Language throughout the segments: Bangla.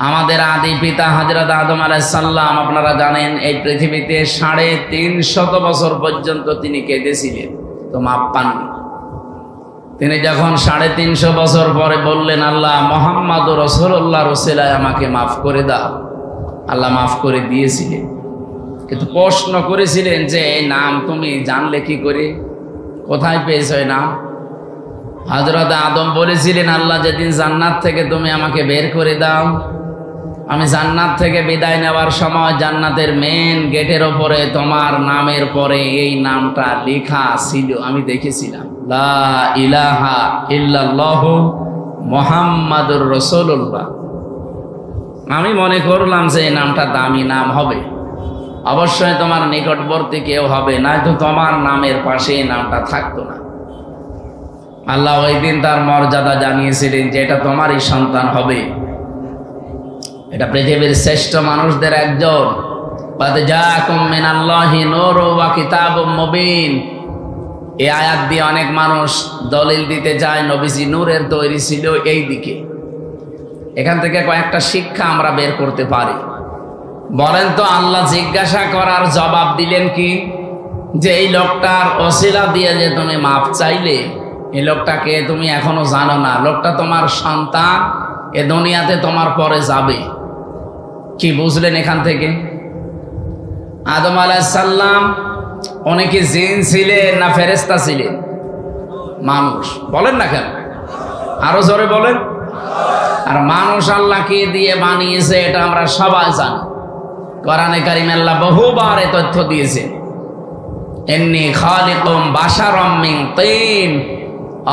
আমাদের আদি পিতা হযরত আদম আলাইহিস সালাম আপনারা জানেন এই পৃথিবীতে 350 বছর পর্যন্ত তিনি কেঁদেছিলেন, তো মাপ পাননি। তিনি যখন 350 বছর পরে বললেন, আল্লাহ মুহাম্মাদুর রাসূলুল্লাহর ওসিলায় আমাকে মাফ করে দাও, আল্লাহ মাফ করে দিয়েছিলেন। কিন্তু প্রশ্ন করেছিলেন যে এই নাম তুমি জানলে কি করে, কোথায় পেয়েছো এই নাম? হযরত আদম বলেছিলেন, আল্লাহ যেদিন জান্নাত থেকে তুমি আমাকে বের করে দাও, আমি জান্নাত থেকে বিদায় নেওয়ার সময় জান্নাতের মেন গেটের ওপরে তোমার নামের পরে এই নামটা লেখা ছিল, আমি দেখেছিলাম, লা ইলাহা ইল্লাল্লাহু মুহাম্মাদুর রাসূলুল্লাহ। আমি মনে করলাম যে এই নামটা দামি নাম হবে, অবশ্যই তোমার নিকটবর্তী কেউ হবে, নয়তো তোমার নামের পাশে এই নামটা থাকতো না। আল্লাহ ওই দিন তার মর্যাদা জানিয়েছিলেন যে এটা তোমারই সন্তান হবে, এটা পৃথিবীর শ্রেষ্ঠ মানুষদের একজন। قد جاءكم من الله نور وكتاب مبين। এই আয়াত দিয়ে অনেক মানুষ দলিল দিতে যায় নবীজি নূরের তৈরি ছিল এই দিকে। এখান থেকে কয়েকটা শিক্ষা আমরা বের করতে পারি। বলেন তো, আল্লাহ জিজ্ঞাসা করার জবাব দিলেন কি, যে এই লোকটার ওসিলা দিয়ে যে তুমি মাফ চাইলে, এই লোকটাকে তুমি এখনো জানো না, লোকটা তোমার সন্তান, এ দুনিয়াতে তোমার পরে যাবে। কি বুঝলেন এখান থেকে? আদম আলাইহিস সালাম অনেকে জিন ছিলেন না ফেরেশতা ছিলেন? মানুষ। বলেন না কেন, আরো জোরে বলেন। আর মানুষ আল্লাহকে দিয়ে বানিয়েছে এটা আমরা সবাই জানি। কোরআনে কারিমে আল্লাহ বহুবার এই তথ্য দিয়েছে, ইন্নী খালিকুম বাশারাম মিন তিন,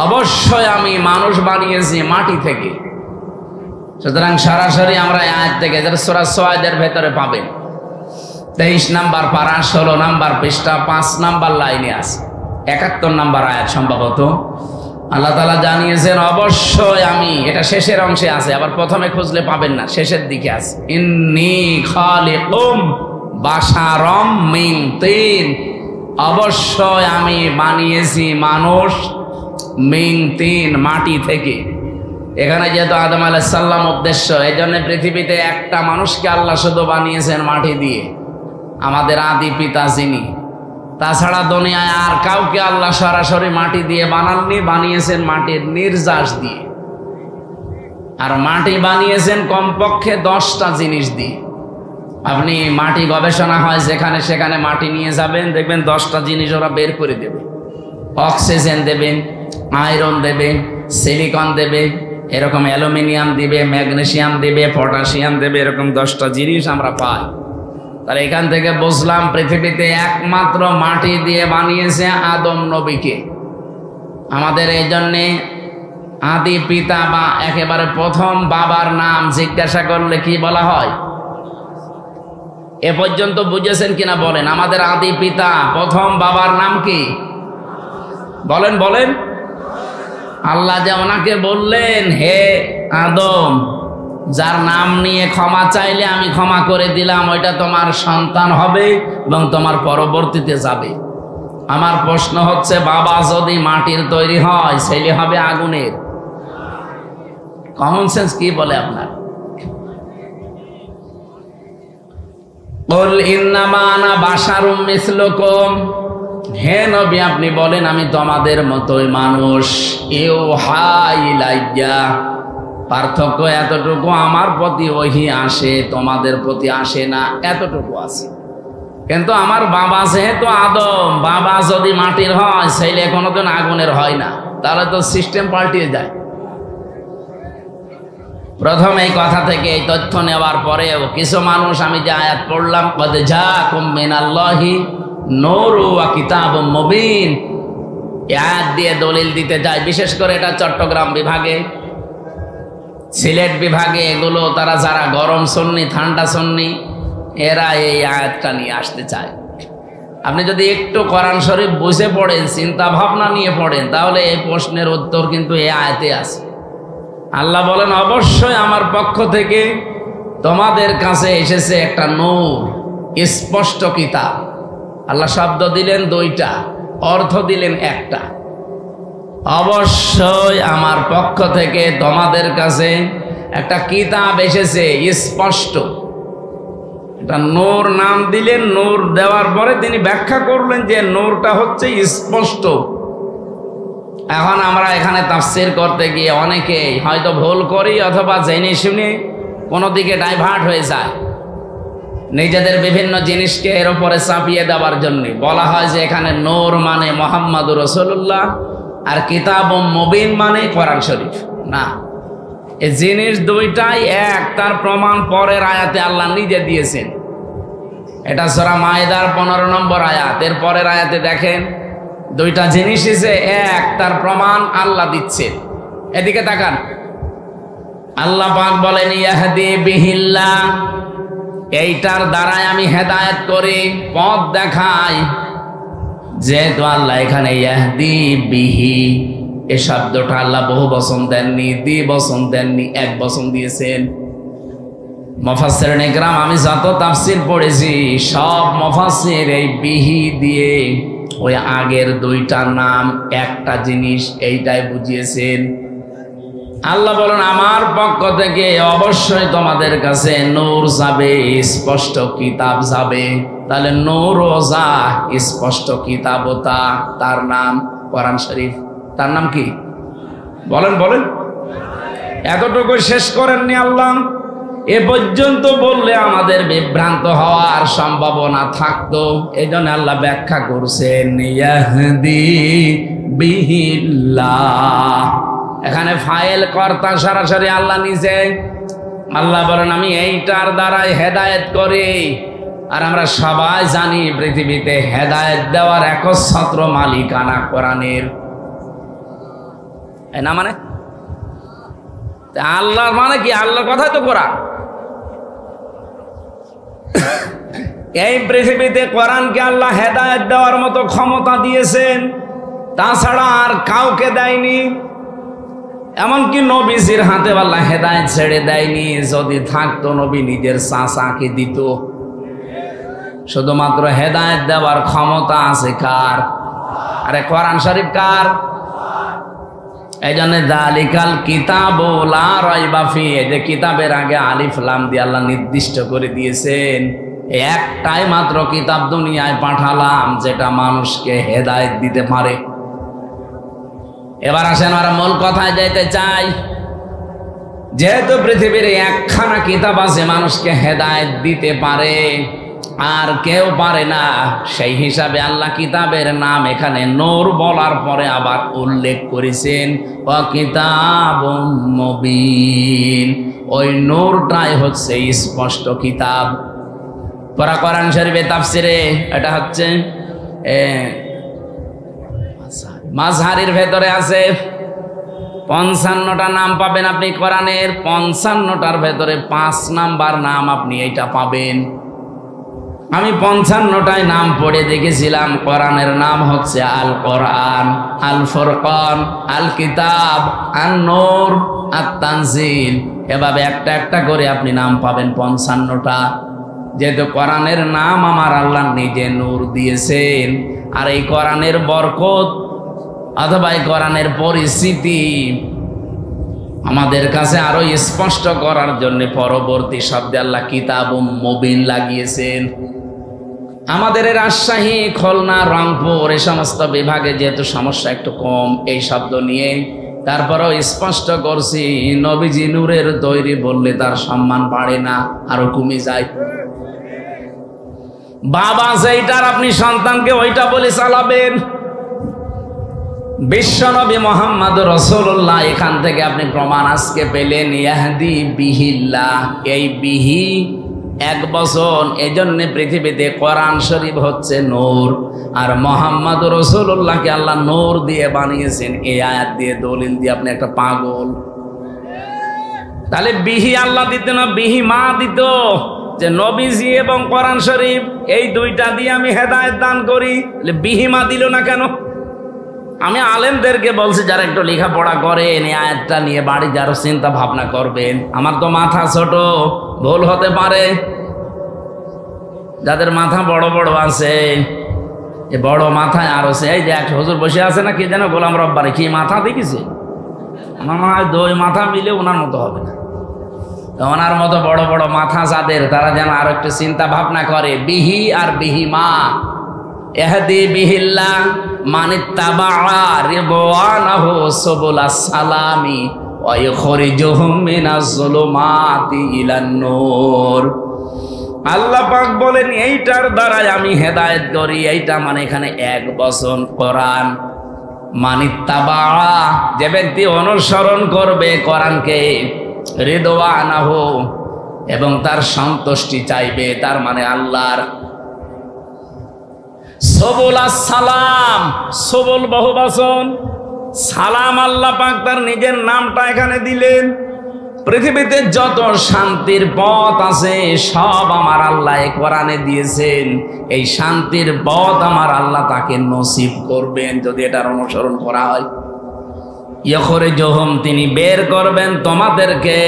অবশ্যই আমি মানুষ বানিয়েছি মাটি থেকে। সুতরাং সরাসরি আমরা আয়াত থেকে সূরা সুআদের ভেতরে পাবেন, 23 নম্বর পারা 16 নম্বর পৃষ্ঠা 5 নম্বর লাইনে আছে, 71 নম্বর আয়াত সম্ভবত। আল্লাহ তাআলা জানিয়েছেন অবশ্যই আমি, এটা শেষের অংশে আছে, আবার প্রথমে খুঁজলে পাবেন না, শেষের দিকে আছে, ইন্নী খালিকুম বাশারাম মিন তিন, অবশ্যই আমি বানিয়েছি মানুষ মিন তিন, মাটি থেকে। এখানে যেহেতু আদম আলাইহিস সালাম উদ্দেশ্য, এই জন্য পৃথিবীতে একটা মানুষকে আল্লাহ শুধু বানিয়েছেন মাটি দিয়ে, আমাদের আদি পিতা যিনি। তাছাড়া দুনিয়ায় আর কাউকে আল্লাহ সরাসরি মাটি দিয়ে বানাননি, বানিয়েছেন মাটির নির্যাস দিয়ে। আর মাটি বানিয়েছেন কমপক্ষে 10টা জিনিস দিয়ে। আপনি মাটি গবেষণা হয় যেখানে সেখানে মাটি নিয়ে যাবেন, দেখবেন 10টা জিনিস ওরা বের করে দেবে। অক্সিজেন দেবেন, আয়রন দেবে, সিলিকন দেবে, এরকম অ্যালুমিনিয়াম দিবে, ম্যাগনেসিয়াম দিবে, পটাশিয়াম দেবে, এরকম 10টা জিনিস আমরা পাই। তাহলে এখান থেকে বুঝলাম পৃথিবীতে একমাত্র মাটি দিয়ে বানিয়েছে আদম নবীকে। আমাদের এই জন্যে আদি পিতা বা একেবারে প্রথম বাবার নাম জিজ্ঞাসা করলে কি বলা হয়? এ পর্যন্ত বুঝেছেন কিনা বলেন? আমাদের আদি পিতা প্রথম বাবার নাম কি? বলেন বলেন। আল্লাহ যে ওনাকে বললেন, হে আদম, যার নাম নিয়ে ক্ষমা চাইলে আমি ক্ষমা করে দিলাম, ওইটা তোমার সন্তান হবে এবং তোমার পরবর্তীতে যাবে। আমার প্রশ্ন হচ্ছে, বাবা যদি মাটির তৈরি হয়, ছেলে হবে আগুনের। কমন সেন্স কি বলে আপনার? কুল ইন্নামা আনা বাশারুম মিসলুকুম, হে নবী আপনি বলেন আমি তোমাদের মতোই মানুষ। ইউহা ইলাইয়া, পার্থক্য এতটুকু, আমার প্রতি ওহী আসে, তোমাদের প্রতি আসে না, এতটুকু আছে। কিন্তু আমার বাবা যেহেতু আদম, বাবা যদি মাটির হয়, ছেলে কোনোদিন আগুনের হয় না, তাহলে তো সিস্টেম পাল্টিয়ে যায়। প্রথম এই কথা থেকে এই তথ্য নেওয়ার পরেও কিছু মানুষ, আমি যে আয়াত পড়লাম, কদ জাআকুম মিনাল্লাহি নূরুন ওয়া কিতাবুম মুবিন, এই আয়াত দিয়ে দলিল দিতে যায়। বিশেষ করে এটা চট্টগ্রাম বিভাগে, সিলেট বিভাগে, এগুলো তারা যারা গরম সুন্নি, ঠান্ডা সুন্নি, এরা এই আয়াতটা নিয়ে আসতে চায়। আপনি যদি একটু কোরআন শরীফ বুঝে পড়েন, চিন্তা ভাবনা নিয়ে পড়েন, তাহলে এই প্রশ্নের উত্তর কিন্তু এই আয়াতে আছে। আল্লাহ বলেন অবশ্যই আমার পক্ষ থেকে তোমাদের কাছে এসেছে একটা নূর, স্পষ্ট কিতাব। আল্লাহ শব্দ দিলেন 2টা, অর্থ দিলেন একটা। অবশ্যই আমার পক্ষ থেকে তোমাদের কাছে একটা কিতাব এসেছে স্পষ্ট, এটা নূর নাম দিলেন। নূর দেওয়ার পরে তিনি ব্যাখ্যা করলেন যে নূরটা হচ্ছে স্পষ্ট। এখন আমরা এখানে তাফসীর করতে গিয়ে অনেকে হয়তো ভুল করি অথবা জেনে শুনে কোনো দিকে ডাইভার্ট হয়ে যায়, নিজেদের বিভিন্ন জিনিসকে এর উপরে চাপিয়ে দেওয়ার জন্য বলা হয় যে এখানে নূর মানে মুহাম্মাদুর রাসূলুল্লাহ আর কিতাব মুবিন মানে কোরআন শরীফ। না, এই জিনিস দুইটাই এক, তার প্রমাণ পরের আয়াতে আল্লাহ নিজে দিয়েছেন। এটা সূরা মায়েদার 15 নম্বর আয়াত। এর পরের আয়াতে দেখেন দুইটা জিনিসই যে এক, তার প্রমাণ আল্লাহ দিচ্ছে। এদিকে তাকান, আল্লাহ পাক বলেন ইয়াহদি বিহিল্লাহ, এইটার দ্বারাই আমি হেদায়েত করি, পথ দেখাই। যেহেতু আল্লাহ এখানে ইয়াহদি বিহি এই শব্দটা আল্লাহ বহু বচন দেননি, দ্বি বচন দেননি, এক বচন দিয়েছেন। মুফাসসিরিন ইকরাম আমি যত তাফসীর পড়েছি সব মুফাসসির এই বিহি দিয়ে ওই আগের দুইটা নাম একটা জিনিস এইটাই বুঝিয়েছেন। আল্লাহ বলেন আমার পক্ষ থেকে অবশ্যই তোমাদের কাছে নূর যাবে, স্পষ্ট কিতাব যাবে। তাহলে নূরও যা, স্পষ্ট কিতাবও তা, তার নাম কোরআন শরীফ। তার নাম কি বলেন বলেন? এতটুকু শেষ করেননি আল্লাহ, এ পর্যন্ত বললে আমাদের বিভ্রান্ত হওয়ার সম্ভাবনা থাকতো। এই জন্য আল্লাহ ব্যাখ্যা করছেন ইয়াহদি বিহিল্লাহ। এখানে ফাইল কর্তা সরাসরি আল্লাহ নিজে। আল্লাহ বলেন আমি এইটার দ্বারাই হেদায়েত করি। আর আমরা সবাই জানি পৃথিবীতে হেদায়েত দেওয়ার একচ্ছত্র মালিকানা কোরআনের, না মানে আল্লাহর মানে কি? আল্লাহর কথাই তো কোরআন। এই পৃথিবীতে কোরআনকে আল্লাহ হেদায়েত দেওয়ার মতো ক্ষমতা দিয়েছেন, তাছাড়া আর কাউকে দেয়নি। এমনকি নবীজির হাতে আল্লাহ হেদায়েত ছেড়ে দেয়নি। যদি থাকতো নবী নিজের চাচাকে দিত। শুধুমাত্র হেদায়েত দেওয়ার ক্ষমতা আছে কার? আরে কোরআন শরীফ কার? এই জন্য যালিকাল কিতাবু লা রাইবা ফি, এই যে কিতাবের আগে আলিফ লাম দিয়ে আল্লাহ নির্দিষ্ট করে দিয়েছেন একটাই মাত্র কিতাব দুনিয়ায় পাঠালাম যেটা মানুষকে হেদায়েত দিতে পারে। এবার আসেন আমরা মূল কথায় যাইতে চাই। যেহেতু পৃথিবীর একখানা কিতাব আছে মানুষকে হেদায়েত দিতে পারে, আর কেউ পারে না, সেই হিসাবে আল্লাহ কিতাবের নাম এখানে নূর বলার পরে আবার উল্লেখ করেছেন ওয়া কিতাবুম মুবিন। ওই নূরটাই হচ্ছে স্পষ্ট কিতাব। কোরআন শরীফে তাফসিরে এটা হচ্ছে মাযহারির ভেতরে আছে 55টা নাম পাবেন আপনি কোরআনের। 55টার ভেতরে 5 নাম্বার নাম আপনি এইটা পাবেন। আমি 55টায় নাম পড়ে দেখেছিলাম। কোরআনের নাম হচ্ছে আল কোরআন, আল ফুরকান, আল কিতাব, আন নূর, আত তানজিল। এভাবে একটা একটা করে আপনি নাম পাবেন 55টা। যেহেতু কোরআনের নাম আমার আল্লাহ নিজে নূর দিয়েছেন, আর এই কোরআনের বরকত অথবা এই কোরআনের পরিস্থিতি আমাদের কাছে আরো স্পষ্ট করার জন্য পরবর্তী শব্দে আল্লাহ কিতাবুম মুবিন লাগিয়েছেন। আমাদের রাজশাহী, খুলনা, রংপুর এই সমস্ত বিভাগে যেহেতু সমস্যা একটু কম এই শব্দ নিয়ে, তারপরেও স্পষ্ট করছি নবীজি নূরের তৈরি বললে তার সম্মান বাড়ে না, আরো কমে যায়। বাবা যেইটার আপনি সন্তানকে ওইটা বলে চালাবেন। বিশ্বনবী মুহাম্মদুর রাসূলুল্লাহ, এখান থেকে আপনি প্রমাণ আজকে পেলেন ইয়াহদি বিহিল্লাহ। এই বিহি এক বচন, এজন্য পৃথিবীতে কোরআন শরীফ হচ্ছে নূর, আর মুহাম্মদুর রাসূলুল্লাহকে আল্লাহ নূর দিয়ে বানিয়েছেন। এই আয়াত দিয়ে দলিল দিয়ে আপনি একটা পাগল। তাহলে বিহি আল্লাহ দিত না, বিহি মা দিত, যে নবীজি এবং কোরআন শরীফ এই দুইটা দিয়ে আমি হেদায়েত দান করি। বিহি মা দিল না কেন? আমি আলেমদেরকে বলছি যারা একটু লেখাপড়া করেন, এই আয়াতটা নিয়ে বাড়ি যারা চিন্তা ভাবনা করবেন। আমার তো মাথা ছোট, ভুল হতে পারে। যাদের মাথা বড় বড় আছে, এই বড় মাথায় আরো এই যে এক হুজুর বসে আছে না, কি যেন গোলাম রব্বারে, কি মাথা দেখেছে? আমার মনে হয় 2 মাথা মিলে ওনার মতো হবে না। ওনার মতো বড় বড় মাথা যাদের, তারা যেন আরো একটু চিন্তা ভাবনা করে। বিহি আর বিহিমা ইহদি বিহিল্লাহ মানিত্তাবা রিদওয়ানাহু সুবুলাস সালামি ওয়া ইখরিজুহুম মিনাজ যুলুমাতি ইলান নূর। আল্লাহ পাক বলেন এইটার দ্বারাই আমি হেদায়েত করি। এইটা মানে এখানে এক বচন কোরআন। মানিত্তাবা, যে ব্যক্তি অনুসরণ করবে কোরআনকে, রিদওয়ানাহু, এবং তার সন্তুষ্টি চাইবে, তার মানে আল্লাহর। সুবুলাস সালাম, সুবুল বহুবচন, সালাম আল্লাহ পাক তার নিজের নামটা এখানে দিলেন। পৃথিবীতে যত শান্তির পথ আছে সব আমার আল্লাহ কোরআনে দিয়েছেন। এই শান্তির পথ আমার আল্লাহ তাকে নসিব করবেন যদি এটার অনুসরণ করা হয়। ইখরিজুহুম, তিনি বের করবেন তোমাদেরকে।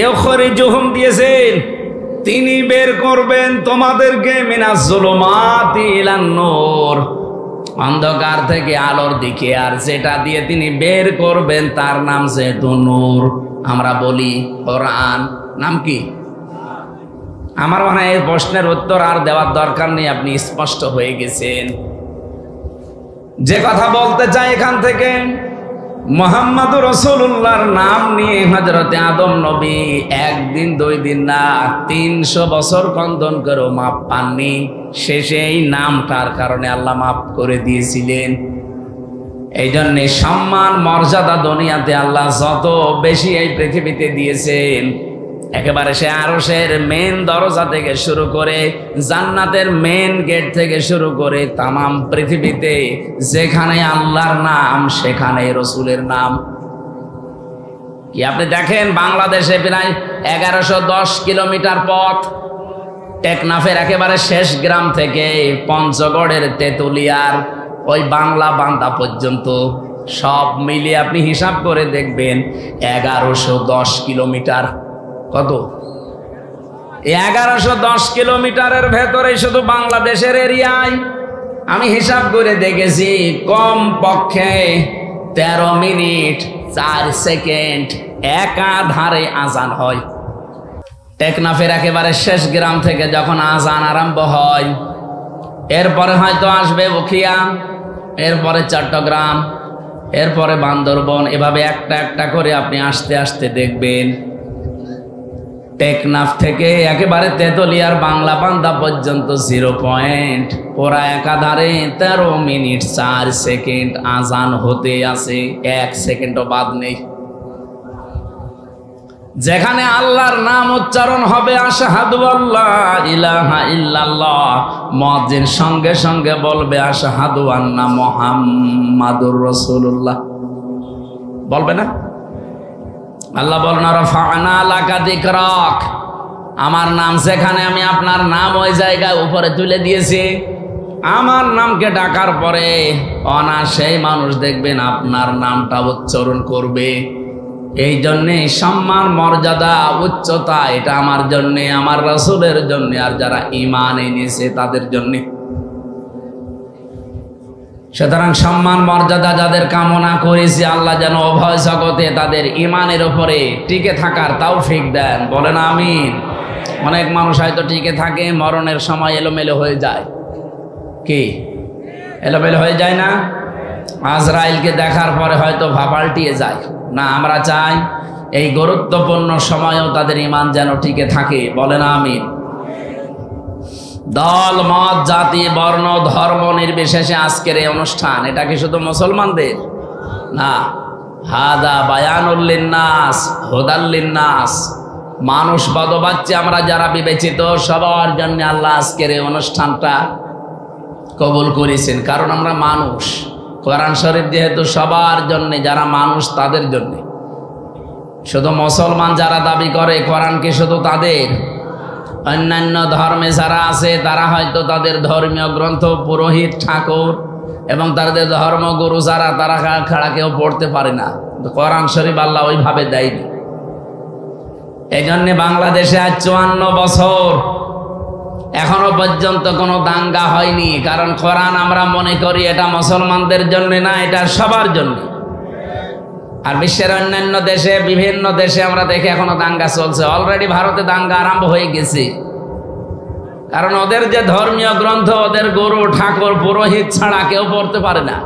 ইখরিজুহুম দিয়েছেন, তিনি বের করবেন তোমাদেরকে মিনাজ যুলুমাতি ইলান নূর, অন্ধকার থেকে আলোর দিকে। আর যেটা দিয়ে তিনি বের করবেন তার নাম যেহেতু নূর, আমরা বলি কোরআন। নাম কি? আমার মনে হয় এই প্রশ্নের উত্তর আর দেওয়ার দরকার নেই, আপনি স্পষ্ট হয়ে গেছেন। যে কথা বলতে চাই এখান থেকে, মুহাম্মদুর রাসূলুল্লাহর নাম নিয়ে হযরতে আদম নবী একদিন 2 দিন না 300 বছর ক্রন্দন করেও মাপ পাননি। শেষে এই নামটার কারণে আল্লাহ মাফ করে দিয়েছিলেন। এই জন্যে সম্মান মর্যাদা দুনিয়াতে আল্লাহ যত বেশি এই পৃথিবীতে দিয়েছেন, একেবারে সে আরশের মেন দরজা থেকে শুরু করে জান্নাতের মেন গেট থেকে শুরু করে তামাম পৃথিবীতে যেখানে আল্লাহর নাম সেখানে রসুলের নাম। কি আপনি দেখেন বাংলাদেশে প্রায় 1110 কিলোমিটার পথ, টেকনাফের একেবারে শেষ গ্রাম থেকে পঞ্চগড়ের তেতুলিয়ার ওই বাংলা বান্দা পর্যন্ত সব মিলিয়ে আপনি হিসাব করে দেখবেন 1110 কিলোমিটার। কত? 1110 কিলোমিটারের ভেতরে শুধু বাংলাদেশের এরিয়ায় আমি হিসাব করে দেখেছি কম পক্ষে 13 মিনিট 4 সেকেন্ড একাধারে আজান হয়। টেকনাফের একেবারে শেষ গ্রাম থেকে যখন আজান আরম্ভ হয়, এরপরে হয়তো আসবে উখিয়া, এরপরে চট্টগ্রাম, এরপরে বান্দরবন, এভাবে একটা একটা করে আপনি আস্তে আস্তে দেখবেন টেকনাফ থেকে একেবারে তেতুলিয়ার বাংলা বান্দা পর্যন্ত 0 পয়েন্ট ওরা একাধারে 13 মিনিট 4 সেকেন্ড আজান হতে আছে, 1 সেকেন্ডও বাদ নেই। যেখানে আল্লাহর নাম উচ্চারণ হবে আশহাদু আল্লা ইলাহা ইল্লাল্লাহ, মুয়াজ্জিন সঙ্গে সঙ্গে বলবে আশহাদু আন্না মুহাম্মাদুর রাসূলুল্লাহ, বলবে না? আল্লাহ বলেন রাফা'না লাকা যিকরাক, আমার নাম যেখানে আমি আপনার নাম ওই জায়গায় উপরে তুলে দিয়েছি। আমার নামকে ডাকার পরে অনায়াসেই মানুষ দেখবেন আপনার নামটা উচ্চারণ করবে। এই জন্যে সম্মান মর্যাদা উচ্চতা এটা আমার জন্যে, আমার রাসূলের জন্যে, আর যারা ঈমান এনেছে তাদের জন্যে। সুতরাং সম্মান মর্যাদা যাদের কামনা করেছি আল্লাহ যেন উভয় জগতে তাদের ঈমানের উপরে টিকে থাকার তৌফিক দেন, বলেন আমিন। অনেক মানুষ হয়তো টিকে থাকে, মরণের সময় এলোমেলো হয়ে যায়। কি এলোমেলো হয়ে যায় না? আজরাইলকে দেখার পরে হয়তো পাল্টিয়ে যায় না। আমরা চাই এই গুরুত্বপূর্ণ সময়েও তাদের ঈমান যেন টিকে থাকে, বলেন আমিন। দল মত জাতি বর্ণ ধর্ম নির্বিশেষে আজকের এই অনুষ্ঠান, এটা কি শুধু মুসলমানদের না? হাদা বায়ানুল লিন্নাস হুদাল লিন্নাস, মানুষ বদবাচ্চা আমরা যারা বিবেচিত সবার জন্য আল্লাহ আজকের এই অনুষ্ঠানটা কবুল করেছেন। কারণ আমরা মানুষ, কোরআন শরীফ যেহেতু সবার জন্য, যারা মানুষ তাদের জন্য। শুধু মুসলমান যারা দাবি করে কোরআন কি শুধু তাদের? অন্যান্য ধর্মে যারা আছে তারা হয়তো তাদের ধর্মীয় গ্রন্থ পুরোহিত ঠাকুর এবং তাদের ধর্মগুরু যারা, তারা ছাড়া কেউ পড়তে পারে না। কোরআন শরীফ আল্লাহ ওইভাবে দেয়নি। এই জন্যে বাংলাদেশে আজ 54 বছর এখনো পর্যন্ত কোনো দাঙ্গা হয়নি। কারণ কোরআন আমরা মনে করি এটা মুসলমানদের জন্য না, এটা সবার জন্য। আর বিশ্বের অন্যান্য দেশে, বিভিন্ন দেশে আমরা দেখি এখনো দাঙ্গা চলছে। অলরেডি ভারতে দাঙ্গা আরম্ভ হয়ে গেছে, কারণ ওদের যে ধর্মীয় গ্রন্থ, ওদের গুরু ঠাকুর পুরোহিত ছাড়া কেউ পড়তে পারে না।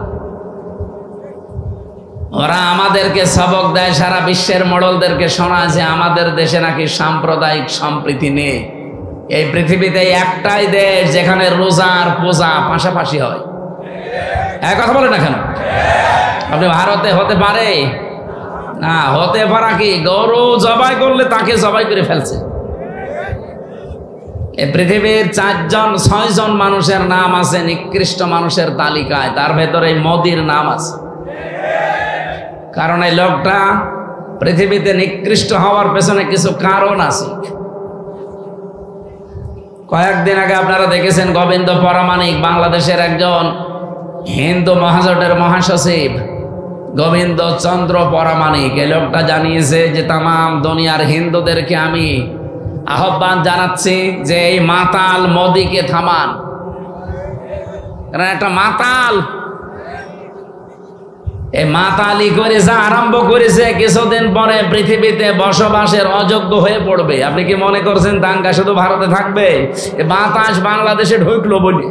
ওরা আমাদেরকে সবক দেয়, সারা বিশ্বের মোড়লদেরকে শোনায় যে আমাদের দেশে নাকি সাম্প্রদায়িক সম্প্রীতি নেই। এই পৃথিবীতে একটাই দেশ যেখানে রোজা আর পূজা পাশাপাশি হয়। এক কথা বলে না কেন? আপনি ভারতে হতে পারে না, হতে পারা কি? গরু জবাই করলে তাকে জবাই করে ফেলছে। এই পৃথিবীর 4-6 জন মানুষের নাম আছে নিকৃষ্ট মানুষের তালিকায়, তার ভেতরে মোদির নাম আছে। কারণ এই লোকটা পৃথিবীতে নিকৃষ্ট হওয়ার পেছনে কিছু কারণ আছে। কয়েকদিন আগে আপনারা দেখেছেন গোবিন্দ পরামানিক, বাংলাদেশের একজন হিন্দু মহাজোটের মহাসচিব গোবিন্দ চন্দ্র পরামানিক, এই লোকটা জানিয়েছে যে তামাম দুনিয়ার হিন্দুদেরকে আমি আহ্বান জানাচ্ছি যে এই মাতাল মোদিকে থামান। কারণ একটা মাতাল, এই মাতালি করে যা আরম্ভ করেছে, কিছুদিন পরে পৃথিবীতে বসবাসের অযোগ্য হয়ে পড়বে। আপনি কি মনে করছেন দাঙ্গা শুধু ভারতে থাকবে? বাতাস বাংলাদেশে ঢুকলো বলি,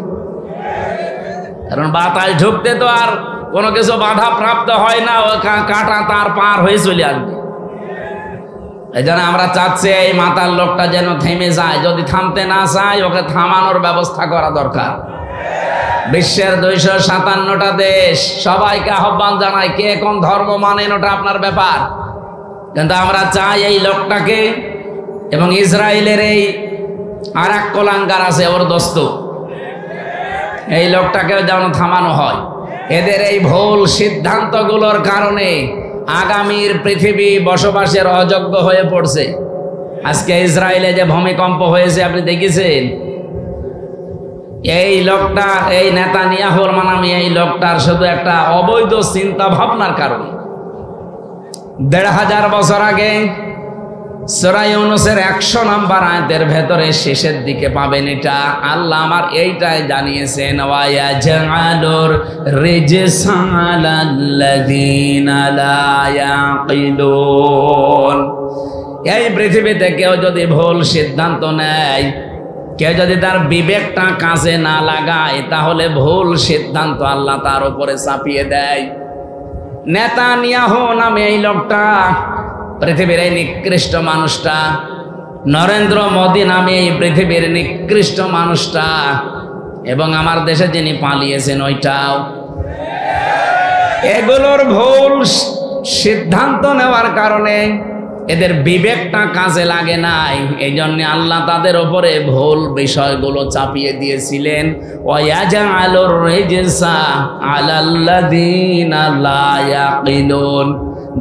কারণ বাতাস ঢুকতে তো আর কোনো কিছু বাধা প্রাপ্ত হয় না, ও কাটা তার পার হয়ে চলে আসবে। এই জন্য আমরা চাচ্ছি এই মাতাল লোকটা যেন থেমে যায়। যদি থামতে না চায়, ওকে থামানোর ব্যবস্থা করা দরকার। বিশ্বের 257টা দেশ, সবাইকে আহ্বান জানায়, কে কোন ধর্ম মানেন ওটা আপনার ব্যাপার, কিন্তু আমরা চাই এই লোকটাকে, এবং ইসরায়েলের এই আর এক কোলাঙ্গার আছে ওর দোস্ত, এই লোকটাকেও যেন থামানো হয়। এদের এই ভুল সিদ্ধান্তগুলোর কারণে আগামীর পৃথিবী বসবাসের অযোগ্য হয়ে পড়ছে। আজকে ইসরায়েলে যে ভূমিকম্প হয়েছে আপনি দেখেছেন, এই লোকটা, এই নেতানিয়াহুর মানামি এই লোকটার শুধু একটা অবৈধ চিন্তা ভাবনার কারণে 1500 বছর আগে সূরা ইউনূসের 100 নম্বর আয়াতের ভেতরে শেষের দিকে পাবেন এটা। আল্লাহ আমার এইটাই জানিয়েছেন, ওয়ায়াজআলুর রিজসা আলাল্লাযীনা লা ইয়াকিলুন। এই পৃথিবীতে কেউ যদি ভুল সিদ্ধান্ত নেয়, কেউ যদি তার বিবেকটা কাজে না লাগায়, তাহলে ভুল সিদ্ধান্ত আল্লাহ তার উপরে চাপিয়ে দেয়। নেতানিয়াহু নামে এই লোকটা, পৃথিবীর এই নিকৃষ্ট মানুষটা, নরেন্দ্র মোদী নামে এই পৃথিবীর নিকৃষ্ট মানুষটা, এবং আমার দেশে যিনি পালিয়েছেন ওইটাও, এগুলোর ভুল সিদ্ধান্ত নেওয়ার কারণে এদের বিবেকটা কাজে লাগে নাই। এই জন্য আল্লাহ তাদের উপরে ভুল বিষয়গুলো চাপিয়ে দিয়েছিলেন। ওয়ায়াজআলুর রিজসা আলাল্লাযীনা লা ইয়াকিলুন।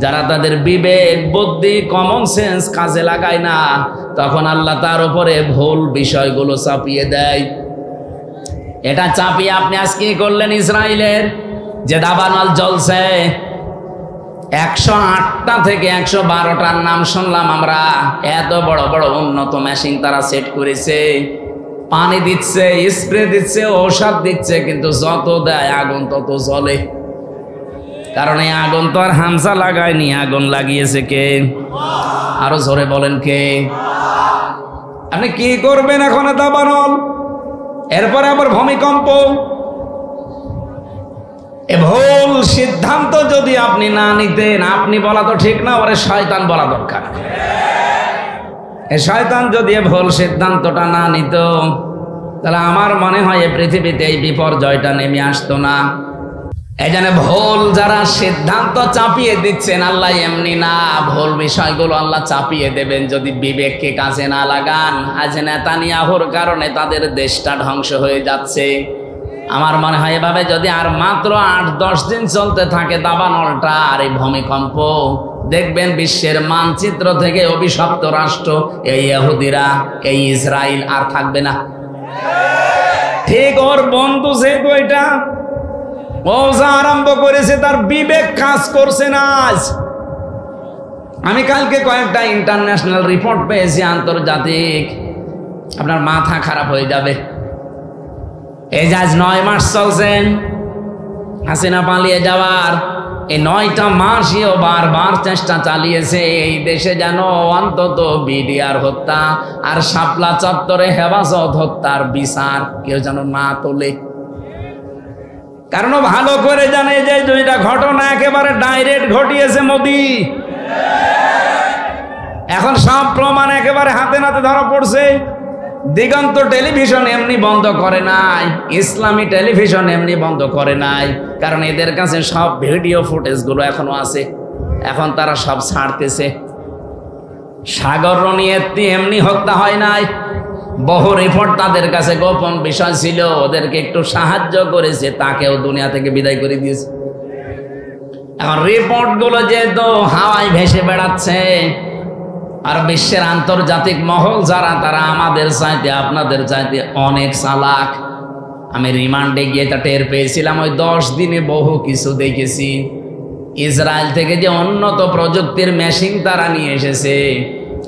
যারা তাদের বিবেক, বুদ্ধি, কমন সেন্স কাজে লাগায় না, তখন আল্লাহ তার উপরে ভুল বিষয়গুলো চাপিয়ে দেয়। এটা চাপিয়ে আপনি আজকে করলেন ইসরায়েলের যে দাবানল জ্বলছে, 108টা থেকে 112টার নাম শুনলাম আমরা। এত বড় বড় উন্নত মেশিন তারা সেট করেছে, পানি দিচ্ছে, স্প্রে দিচ্ছে, ঔষধ দিচ্ছে, কিন্তু যত দেয় আগুন তত জ্বলে। কারণ এই আগুন তো আর হামসা লাগায়নি, আগুন লাগিয়েছে কে? আরো জোরে বলেন কে? আপনি কি করবেন এখন? দাবানল, এরপরে আবার ভূমিকম্প। এ ভুল সিদ্ধান্ত যদি আপনি না নিতেন, আপনি বলা তো ঠিক না, ওরে শয়তান বলা দরকার। এই শয়তান যদি ভুল সিদ্ধান্তটা না নিত, তাহলে আমার মনে হয় এই পৃথিবীতে এই বিপর্যয়টা নেমে আসতো না। এই জন্য ভুল যারা সিদ্ধান্ত চাপিয়ে দিচ্ছেন, আল্লাহ এমনি না, ভুল বিষয়গুলো আল্লাহ চাপিয়ে দেবেন যদি বিবেককে কাজে না লাগান। আজ নেতানিয়াহুর কারণে তাদের দেশটা ধ্বংস হয়ে যাচ্ছে। আমার মনে হয় এভাবে যদি আর মাত্র 8-10 দিন চলতে থাকে দাবানলটা আর এই ভূমিকম্প, দেখবেন বিশ্বের মানচিত্র থেকে অভিশপ্ত রাষ্ট্র এই ইহুদিরা, এই ইসরায়েল আর থাকবে না। ঠিক ওর বন্ধু যেহেতু এটা ও যা আরম্ভ করেছে, তার বিবেক কাজ করছে না। আজ আমি কালকে কয়েকটা ইন্টারন্যাশনাল রিপোর্ট পেয়েছি, আন্তর্জাতিক, আপনার মাথা খারাপ হয়ে যাবে। এই যে আজ 9 মাস চলছেন হাসিনা পালিয়ে যাওয়ার, এই 9টা মাসও বারবার চেষ্টা চালিয়েছে এই দেশে যেন অন্তত বিডিআর হত্যা আর শাপলা চত্বরে হেফাজত হত্যার বিচার কেউ যেন না তোলে। কারণ ভালো করে জানে যে দুইটা ঘটনা একেবারে ডাইরেক্ট ঘটিয়েছে মোদি। এখন সব প্রমাণ একেবারে হাতে নাতে ধরা পড়ছে। দিগন্ত টেলিভিশন এমনি বন্ধ করে নাই, ইসলামী টেলিভিশন এমনি বন্ধ করে নাই, কারণ এদের কাছে সব ভিডিও ফুটেজগুলো এখনো আছে, এখন তারা সব ছাড়তেছে। সাগর রনিয়েত্তি এমনি হত্যা হয় নাই, বহু রিপোর্ট তাদের কাছে গোপন বিষয় ছিল, ওদেরকে একটু সাহায্য করেছে, তাকেও দুনিয়া থেকে বিদায় করে দিয়েছে। এখন রিপোর্টগুলো যেহেতু হাওয়ায় ভেসে বেড়াচ্ছে, আর বিশ্বের আন্তর্জাতিক মহল যারা, তারা আমাদের চাইতে আপনাদের চাইতে অনেক চালাক। আমি রিমান্ডে গিয়ে তা টের পেয়েছিলাম, ওই 10 দিনে বহু কিছু দেখেছি। ইসরায়েল থেকে যে উন্নত প্রযুক্তির মেশিন তারা নিয়ে এসেছে,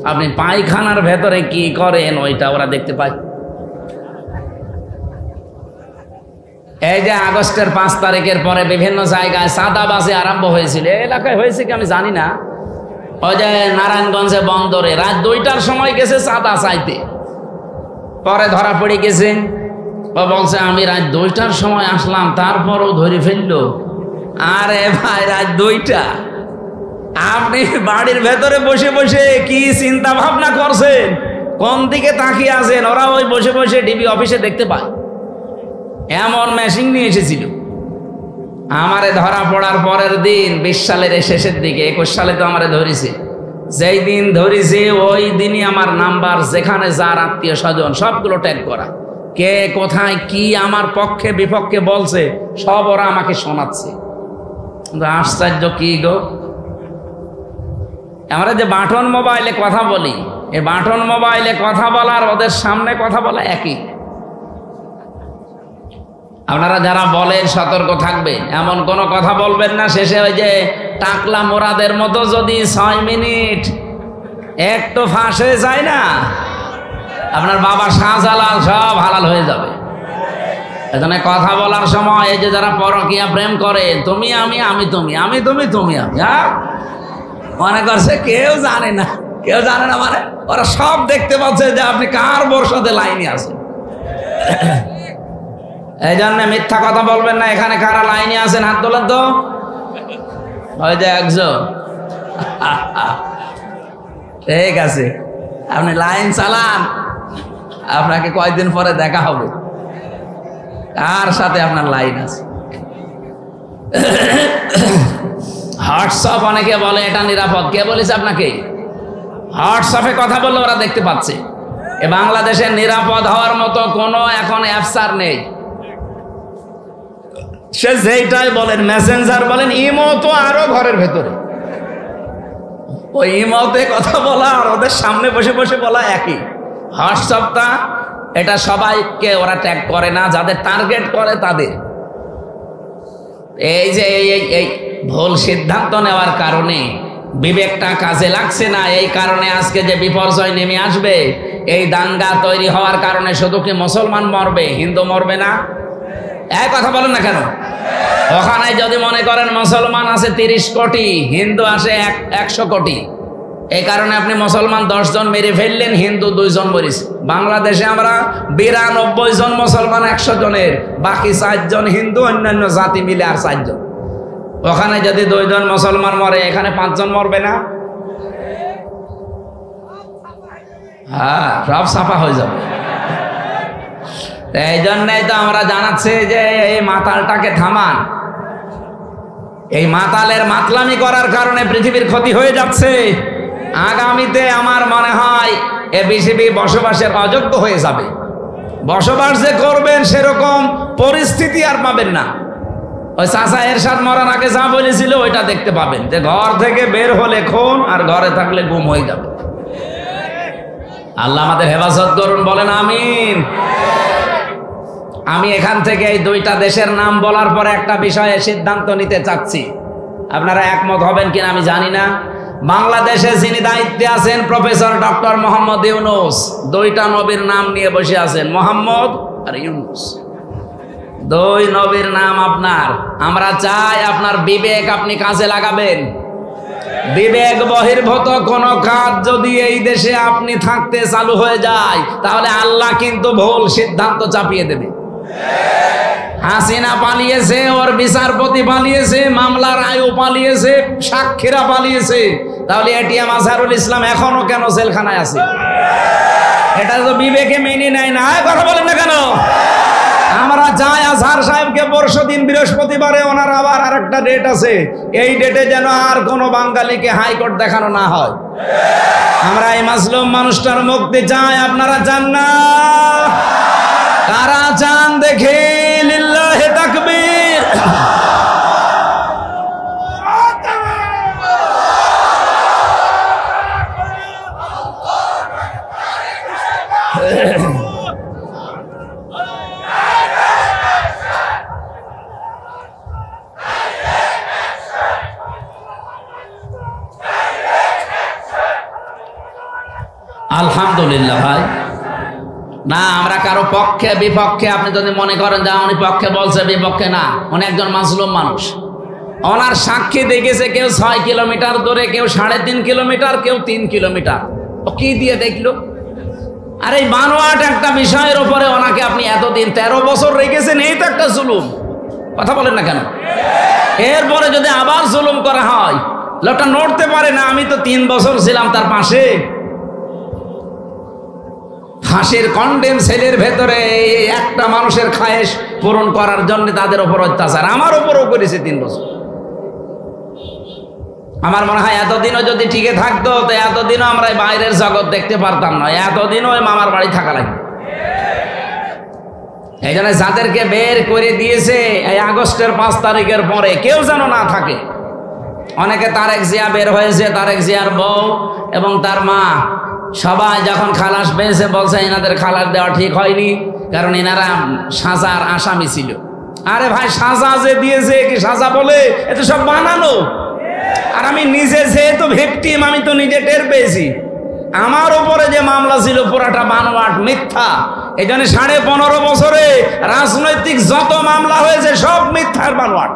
আপনি পায়খানার ভেতরে কি করেন ওইটা ওরা দেখতে পায়। এই যে আগস্টের 5 তারিখের পরে বিভিন্ন জায়গায় চাঁদাবাজি আরম্ভ হয়েছিল, এলাকায় হয়েছে কি আমি জানি না। ওই যে নারায়ণগঞ্জে বন্দরে রাত 2টার সময় গেছে চাঁদা চাইতে, পরে ধরা পড়ে গেছে। ও বলছে আমি রাত 2টার সময় আসলাম, তারপরও ধরে ফেললো। আরে ভাই, রাত 2টা, আপনি বাড়ির ভেতরে বসে বসে কি চিন্তা ভাবনা করছেন, কোন দিকে তাকিয়ে আছেন? ওরা ওই বসে বসে ডিবি অফিসে দেখতে পায়। এমন মেশিন নিয়ে এসেছিল। আমারে ধরা পড়ার পরের দিন 20 সালের শেষের দিকে, 21 সালে তো আমারে ধরেছে। যেই দিন ধরেছে ওই দিনই আমার নাম্বার, যেখানে যার আত্মীয় স্বজন সবগুলো ট্যাগ করা, কে কোথায় কি আমার পক্ষে বিপক্ষে বলছে সব ওরা আমাকে শোনাচ্ছে। আশ্চর্য কি গো, আমরা যে বাটন মোবাইলে কথা বলি, এই বাটন মোবাইলে কথা বলার ওদের সামনে কথা বলা একই। আপনারা যারা বলেন সতর্ক থাকবেন, এমন কোনো কথা বলবেন না শেষে ওই যে টাকলা মোরাদের মতো যদি 6 মিনিট একটু ফাঁস হয়ে যায় না, আপনার বাবা শাহজালাল সব হালাল হয়ে যাবে। এখানে কথা বলার সময় এই যে যারা পরকীয়া প্রেম করে, তুমি আমি, আমি তুমি, আমি তুমি, তুমি আমি, হ্যাঁ মনে করছে কেউ জানে না, কেউ জানে না, মানে ওরা সব দেখতে পাচ্ছে যে আপনি কার বর্ষাতে লাইনে আছেন। এই জন্য মিথ্যা কথা বলবেন না। এখানে কারা লাইনে আছেন হাত তোলেন তো, ওই যে একজন। ঠিক আছে, আপনি লাইন চালান, আপনাকে কয়েকদিন পরে দেখা হবে কার সাথে আপনার লাইন আছে। হোয়াটসঅ্যাপ অনেকে বলে এটা নিরাপদ, কে বলেছে আপনাকে? হোয়াটসঅ্যাপে কথা বললে ওরা দেখতে পাচ্ছে। এ বাংলাদেশে নিরাপদ হওয়ার মতো কোনো এখন অ্যাপস আর নেই। সে যেইটাই বলেন, মেসেঞ্জার বলেন, ইমো তো আরো ঘরের ভেতরে। ওই ইমোতে কথা বলা আর ওদের সামনে বসে বসে বলা একই। হোয়াটসঅ্যাপটা এটা সবাইকে ওরা ট্যাগ করে না, যাদের টার্গেট করে তাদের। এই যে এই ভুল সিদ্ধান্ত নেওয়ার কারণে বিবেকটা কাজে লাগছে না, এই কারণে আজকে যে বিপর্যয় নেমে আসবে, এই দাঙ্গা তৈরি হওয়ার কারণে শুধু কি মুসলমান মরবে, হিন্দু মরবে না? এক কথা বলেন না কেন? ওখানে যদি মনে করেন মুসলমান আছে 30 কোটি, হিন্দু আসে 100 কোটি, এই কারণে আপনি মুসলমান 10 জন মেরে ফেললেন, হিন্দু 2 জন মরিস। বাংলাদেশে আমরা 92 জন মুসলমান 100 জনের, বাকি 4 জন হিন্দু, অন্যান্য জাতি মিলে আর 4 জন। ওখানে যদি 2 জন মুসলমান মরে, এখানে 5 জন মরবে না? হ্যাঁ, সব সাফা হয়ে যাবে। এই জন্যই তো আমরা জানাচ্ছি যে এই মাতালটাকে থামান। এই মাতালের মাতলামি করার কারণে পৃথিবীর ক্ষতি হয়ে যাচ্ছে। আগামীতে আমার মনে হয় এ পৃথিবী বসবাসের অযোগ্য হয়ে যাবে। বসবাস যে করবেন সেরকম পরিস্থিতি আর পাবেন না। ওই চাচা এরশাদ মরার আগে যা বলেছিল ওইটা দেখতে পাবেন, যে ঘর থেকে বের হলে খুন আর ঘরে থাকলে গুম হয়ে যাবে। আল্লাহ আমাদের হেফাজত করুন, বলেন আমিন। আমি এখান থেকে এই 2টা দেশের নাম বলার পরে একটা বিষয়ে সিদ্ধান্ত নিতে চাচ্ছি, আপনারা একমত হবেন কিনা আমি জানি না। বাংলাদেশে যিনি দায়িত্বে আছেন প্রফেসর ডক্টর মোহাম্মদ ইউনূস, 2টা নবীর নাম নিয়ে বসে আছেন, মোহাম্মদ আর ইউনূস। দুই নবীর নাম আপনার। আমরা চাই আপনার বিবেক আপনি কাজে লাগাবেন। বিবেক বহির্ভূত কোন কাজ যদি এই দেশে আপনি থাকতে চালু হয়ে যায়, তাহলে আল্লাহ কিন্তু ভুল সিদ্ধান্ত চাপিয়ে দেবে। হাসিনা পালিয়েছে, ওর বিচারপতি পালিয়েছে, মামলার আয়ু পালিয়েছে, সাক্ষীরা পালিয়েছে, তাহলে এটিএম আজহারুল ইসলাম এখনো কেন জেলখানায় আছে? এটা তো বিবেকে মেনে নেয় না। কথা বলেন না কেন? আমরা চাই আজহার সাহেবকে পরশুদিন বৃহস্পতিবারে ওনার আবার আরেকটা ডেট আছে, এই ডেটে যেন আর কোনো বাঙালিকে হাইকোর্ট দেখানো না হয়। আমরা এই মাজলুম মানুষটার মুক্তি চাই। আপনারা চান না? কারা চান দেখে? লিল্লাহি তাকবীর। আলহামদুলিল্লাহ ভাই। না, আমরা কারো পক্ষে বিপক্ষে, আপনি যদি মনে করেন যে উনি পক্ষে বলছে বিপক্ষে, না, উনি একজন মাজলুম মানুষ। ওনার সাক্ষী দেখেছে কেউ 6 কিলোমিটার দূরে, কেউ 3.5 কিলোমিটার, কেউ 3 কিলোমিটার। ও কি দিয়ে দেখলো? আর এই বানোয়াট একটা বিষয়ের উপরে ওনাকে আপনি এতদিন 13 বছর রেখেছেন, এই তো একটা জুলুম। কথা বলেন না কেন? এরপরে যদি আবার জুলুম করা হয়, লোকটা নড়তে পারে না। আমি তো 3 বছর ছিলাম তার পাশে। ফাঁসির কন্ডেম সেলের ভেতরে একটা মানুষের খায়েশ পূরণ করার জন্য তাদের উপর অত্যাচার আমার উপরও করেছে 3 বছর। আমার মনে হয় এতদিনও যদি টিকে থাকতো, তো এতদিনও আমরা বাইরের জগৎ দেখতে পারতাম না, এতদিনও ওই মামার বাড়ি থাকা লাগবে। এই জন্য যাদেরকে বের করে দিয়েছে এই আগস্টের 5 তারিখের পরে কেউ যেন না থাকে। অনেকে তারেক জিয়া বের হয়েছে, তারেক জিয়ার বউ এবং তার মা, সবাই যখন খালাস পেয়েছে বলছে এনাদের খালাস দেওয়া ঠিক হয়নি, কারণ এনারা সাজার আসামি ছিল। আরে ভাই, সাজা যে দিয়েছে কি সাজা বলে? এ তো সব বানানো। আর আমি নিজে যেহেতু ভিকটিম, আমি তো নিজে টের পেয়েছি। আমার উপরে যে মামলা ছিল পুরাটা বানোয়াট, মিথ্যা। এই জন্য 15.5 বছরে রাজনৈতিক যত মামলা হয়েছে সব মিথ্যার বানোয়াট।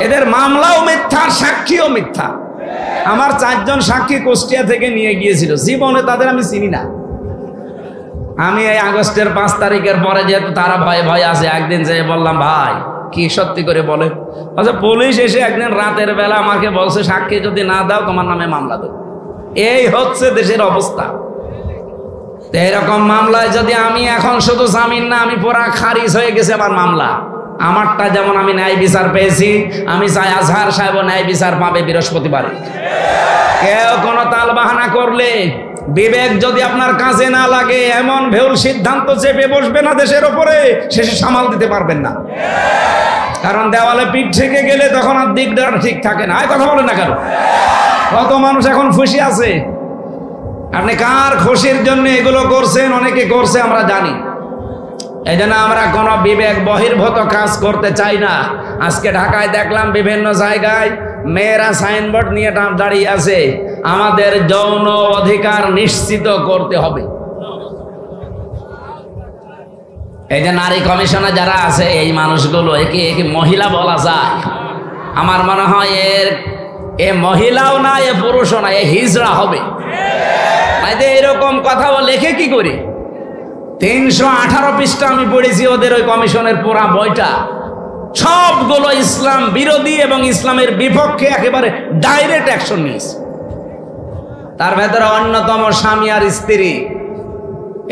এদের মামলাও মিথ্যা, সাক্ষীও মিথ্যা। আমার 4 জন সাক্ষী কুষ্টিয়া থেকে নিয়ে গিয়েছিল, জীবনে তাদের আমি চিনি না। আমি এই আগস্টের 5 তারিখের পরে যেহেতু তারা ভয়ে ভয়ে আছে, একদিন যেয়ে বললাম, ভাই কি সত্যি করে বলে? আচ্ছা, পুলিশ এসে একদিন রাতের বেলা আমাকে বলছে, সাক্ষী যদি না দাও তোমার নামে মামলা দেব। এই হচ্ছে দেশের অবস্থা। এরকম মামলায় যদি আমি এখন শুধু জামিন না, আমি পুরা খারিজ হয়ে গেছে আমার মামলা। আমারটা যেমন আমি ন্যায় বিচার পেয়েছি, আমি চাই আজহার সাহেব ন্যায় বিচার পাবে বৃহস্পতিবারে। কেউ কোনো তালবাহানা করলে, বিবেক যদি আপনার কাজে না লাগে, এমন ভুল সিদ্ধান্ত চেপে বসবে না দেশের ওপরে, শেষে সামাল দিতে পারবেন না। কারণ দেওয়ালে পিঠ থেকে গেলে তখন আর দিকটা ঠিক থাকে না। কথা বলেন না কেন? কত মানুষ এখন খুশি আছে। আপনি কার খুশির জন্য এগুলো করছেন? অনেকে করছে, আমরা জানি। এই জন্য আমরা কোনো বিবেক বহির্ভূত কাজ করতে চাই না। আজকে ঢাকায় দেখলাম বিভিন্ন জায়গায় মেয়েরা সাইনবোর্ড নিয়ে দাঁড়িয়ে আছে, আমাদের যৌন অধিকার নিশ্চিত করতে হবে। এই যে নারী কমিশনে যারা আছে, এই মানুষগুলো একে মহিলা বলা যায়? আমার মনে হয় এ মহিলাও না, এ পুরুষও না, এ হিজড়া হবে। এরকম কথা লেখে কি করে? 318 পৃষ্ঠা আমি পড়েছি ওদের ওই কমিশনের পুরা বইটা। সবগুলো ইসলাম বিরোধী এবং ইসলামের বিপক্ষে একেবারে ডাইরেক্ট অ্যাকশন নিয়েছে। তার ভেতরে অন্যতম স্বামী আর স্ত্রী।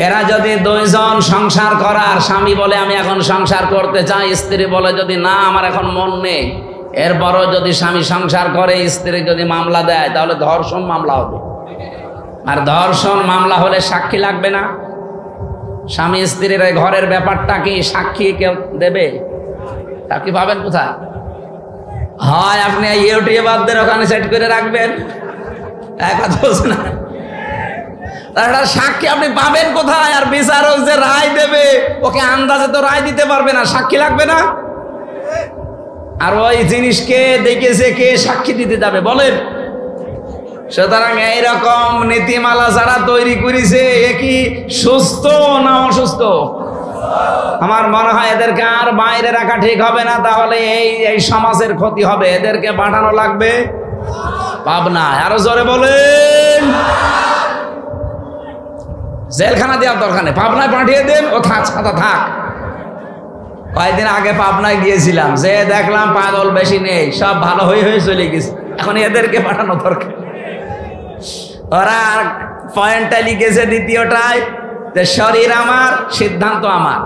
এরা যদি 2 জন সংসার করার, স্বামী বলে আমি এখন সংসার করতে চাই, স্ত্রী বলে যদি না আমার এখন মন নেই, এরপরও যদি স্বামী সংসার করে, স্ত্রী যদি মামলা দেয়, তাহলে ধর্ষণ মামলা হবে। আর ধর্ষণ মামলা হলে সাক্ষী লাগবে না। স্বামী স্ত্রীর ঘরের ব্যাপারটা কি সাক্ষী কেউ দেবে? সাক্ষী পাবেন কোথায়? হয় আপনি ইউটিউবারদের ওখানে সেট করে রাখবেন, কথা বলছে না, তার সাক্ষী আপনি পাবেন কোথায়? আর বিচারক যে রায় দেবে, ওকে আন্দাজে তো রায় দিতে পারবে না, সাক্ষী লাগবে না। আর ওই জিনিসকে দেখেছে কে সাক্ষী দিতে যাবে বলেন? সুতরাং এইরকম নীতিমালা যারা তৈরি করেছে, এ কি সুস্থ না অসুস্থ? আমার মনে হয় এদেরকে আর বাইরে রাখা ঠিক হবে না, তাহলে এই সমাজের ক্ষতি হবে। এদেরকে পাঠানো লাগবে পাবনায়। আরো জোরে বলেন। জেলখানা দেওয়ার দরকার নেই, পাবনায় পাঠিয়ে দেন, ও থাক সাদা থাক। কয়েকদিন আগে পাবনায় গিয়েছিলাম, যে দেখলাম পাগল বেশি নেই, সব ভালো হয়ে চলে গেছে। এখন এদেরকে পাঠানো দরকার। ওরা পয়েন্টটা লিখেছে দ্বিতীয়টায়, যে শরীর আমার, সিদ্ধান্ত আমার।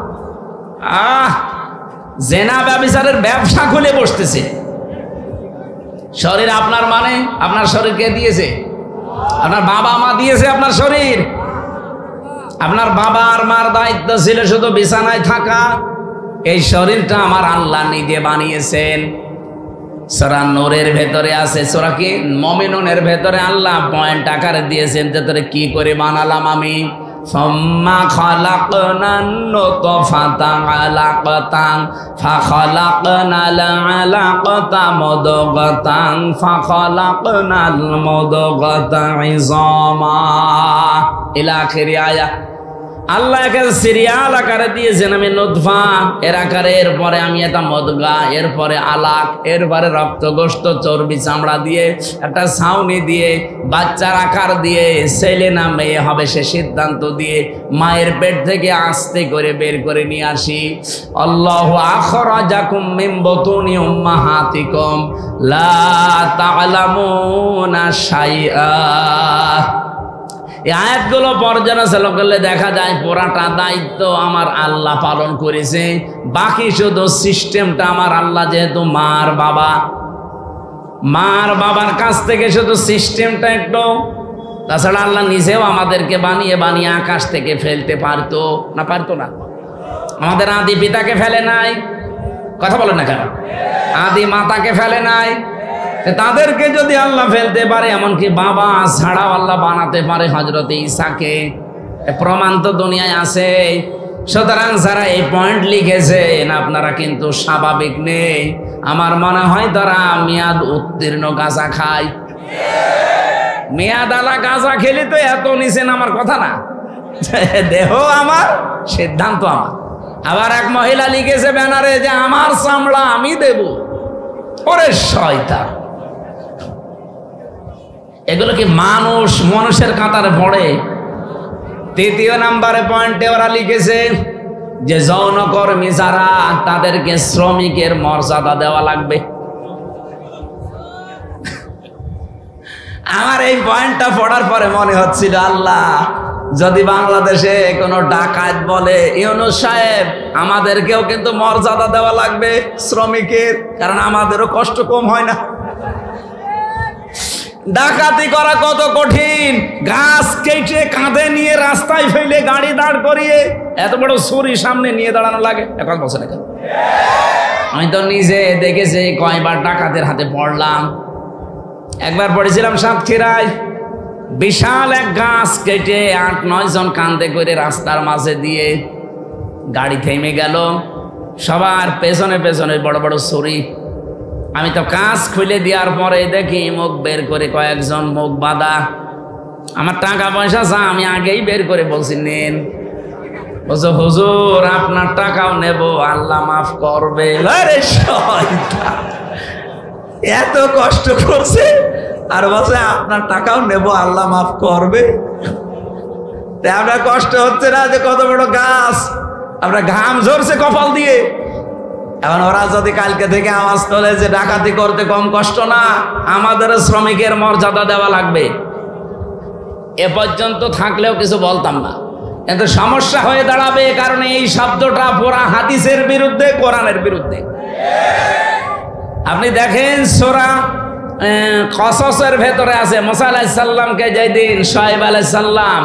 জেনা ব্যভিচারের ব্যবসা খুলে বসতেছে। শরীর আপনার মানে আপনার শরীর কে দিয়েছে? আপনার বাবা মা দিয়েছে আপনার শরীর। আপনার বাবা আর মার দায়িত্ব ছিল শুধু বিছানায় থাকা। এই শরীরটা আমার আল্লাহ নিজে বানিয়েছেন। সূরা নূরের ভেতরে আছে, সূরা কি মুমিনুনের ভেতরে আল্লাহ পয়েন্ট আকারে দিয়েছেন যে তোরে কি করে বানালাম আমি। সুম্মা খালাকনান নুতফাতা আলাকাতান ফাখালাকনাল আলাকাতা মুদগাতান ফাখালাকনাল মুদগাতা ইযামা ইলা আখিরি আয়া। আল্লাহ একে সিরিয়াল আকারে দিয়েছেন, আমি নুতফা এর আকারে, এরপরে আমি এটা মদগা, এরপরে আলাক, এরপরে রক্ত গোশত চর্বি চামড়া দিয়ে একটা ছাউনি দিয়ে বাচ্চার আকার দিয়ে ছেলে না মেয়ে হবে সে সিদ্ধান্ত দিয়ে মায়ের পেট থেকে আস্তে করে বের করে নিয়ে আসি। আল্লাহু আখরাজাকুম মিন বুতুনি উম্মাহাতিকুম লা তা'লামুনা শাইআ। এই আয়াতগুলো পর্যালোচনা করলে দেখা যায় পুরাটা দায়িত্ব আমার আল্লাহ পালন করেছে, বাকি শুধু সিস্টেমটা আমার আল্লাহ। যেহেতু মার বাবার কাছ থেকে শুধু সিস্টেমটা একটু, তাছাড়া আল্লাহ নিজেও আমাদেরকে বানিয়ে বানিয়ে আকাশ থেকে ফেলতে পারতো না? পারতো না? আমাদের আদি পিতাকে ফেলে নাই, কথা বলে না কেন? আদি মাতাকে ফেলে নাই। তাদেরকে যদি আল্লাহ ফেলতে পারে, এমনকি বাবা ছাড়াও আল্লাহ বানাতে পারে হযরতে ঈসাকে, প্রমাণ তো দুনিয়ায় আছে। সুতরাং যারা এই পয়েন্ট লিখেছেন আপনারা কিন্তু স্বাভাবিক নেই। আমার মনে হয় তারা মেয়াদ উত্তীর্ণ গাঁজা খায়। মেয়াদ আলা গাঁজা খেলে তো এত নিছেন, আমার কথা না। দেহ আমার, সিদ্ধান্ত আমার। আবার এক মহিলা লিখেছে ব্যানারে যে আমার চামড়া আমি দেব। ওরে শয়তান, এগুলো কি মানুষের কাতারে পড়ে? তৃতীয় নাম্বারে পয়েন্টে ওরা লিখেছে যে যৌনকর্মী যারা, তাদেরকে শ্রমিকের মর্যাদা দেওয়া লাগবে। আমার এই পয়েন্টটা পড়ার পরে মনে হচ্ছিল, আল্লাহ যদি বাংলাদেশে কোনো ডাকাত বলে, ইউনূস সাহেব আমাদেরকেও কিন্তু মর্যাদা দেওয়া লাগবে শ্রমিকের, কারণ আমাদেরও কষ্ট কম হয় না। ডাকাতি করা কত কঠিন, গাছ কেটে কাঁধে নিয়ে রাস্তায় ফেলে গাড়ি দাঁড় করিয়ে এত বড় ছুরি সামনে নিয়ে দাঁড়ানো লাগে। এখন বসে না, আমি তো নিজে দেখেছি কয়বার ডাকাতের হাতে পড়লাম। একবার পড়েছিলাম সাতক্ষীরায়, বিশাল এক গাছ কেটে ৮-৯ জন কাঁধে করে রাস্তার মাঝে দিয়ে গাড়ি থেমে গেল, সবার পেছনে পেছনে বড় বড় ছুরি। আমি তো কাজ খুলে দেওয়ার পরে দেখি মুখ বের করে কয়েকজন মুখ বাঁধা। আমার টাকা পয়সা চা, আমি আগেই বের করে বলছি নেন। বলছো হুজুর আপনার টাকাও নেব, আল্লাহ মাফ করবে। আরে শয়তান, এত কষ্ট করছে আর বলছে আপনার টাকাও নেব, আল্লাহ মাফ করবে। আপনার কষ্ট হচ্ছে না যে কত বড় গাছ, আপনার ঘাম ঝরছে কপাল দিয়ে। এখন ওরা যদি কালকে থেকে আওয়াজ তোলে যে ডাকাতি করতে কম কষ্ট না, আমাদের শ্রমিকের মর্যাদা দেওয়া লাগবে, এ পর্যন্ত থাকলেও কিছু বলতাম না। কিন্তু সমস্যা হয়ে দাঁড়াবে, কারণ এই শব্দটা পুরা হাদিসের বিরুদ্ধে, কোরআনের বিরুদ্ধে। আপনি দেখেন সূরা কসসের ভেতরে আছে, মুসা আলাইহিস সালামকে যেদিন শুআয়ব আলাইহিস সালাম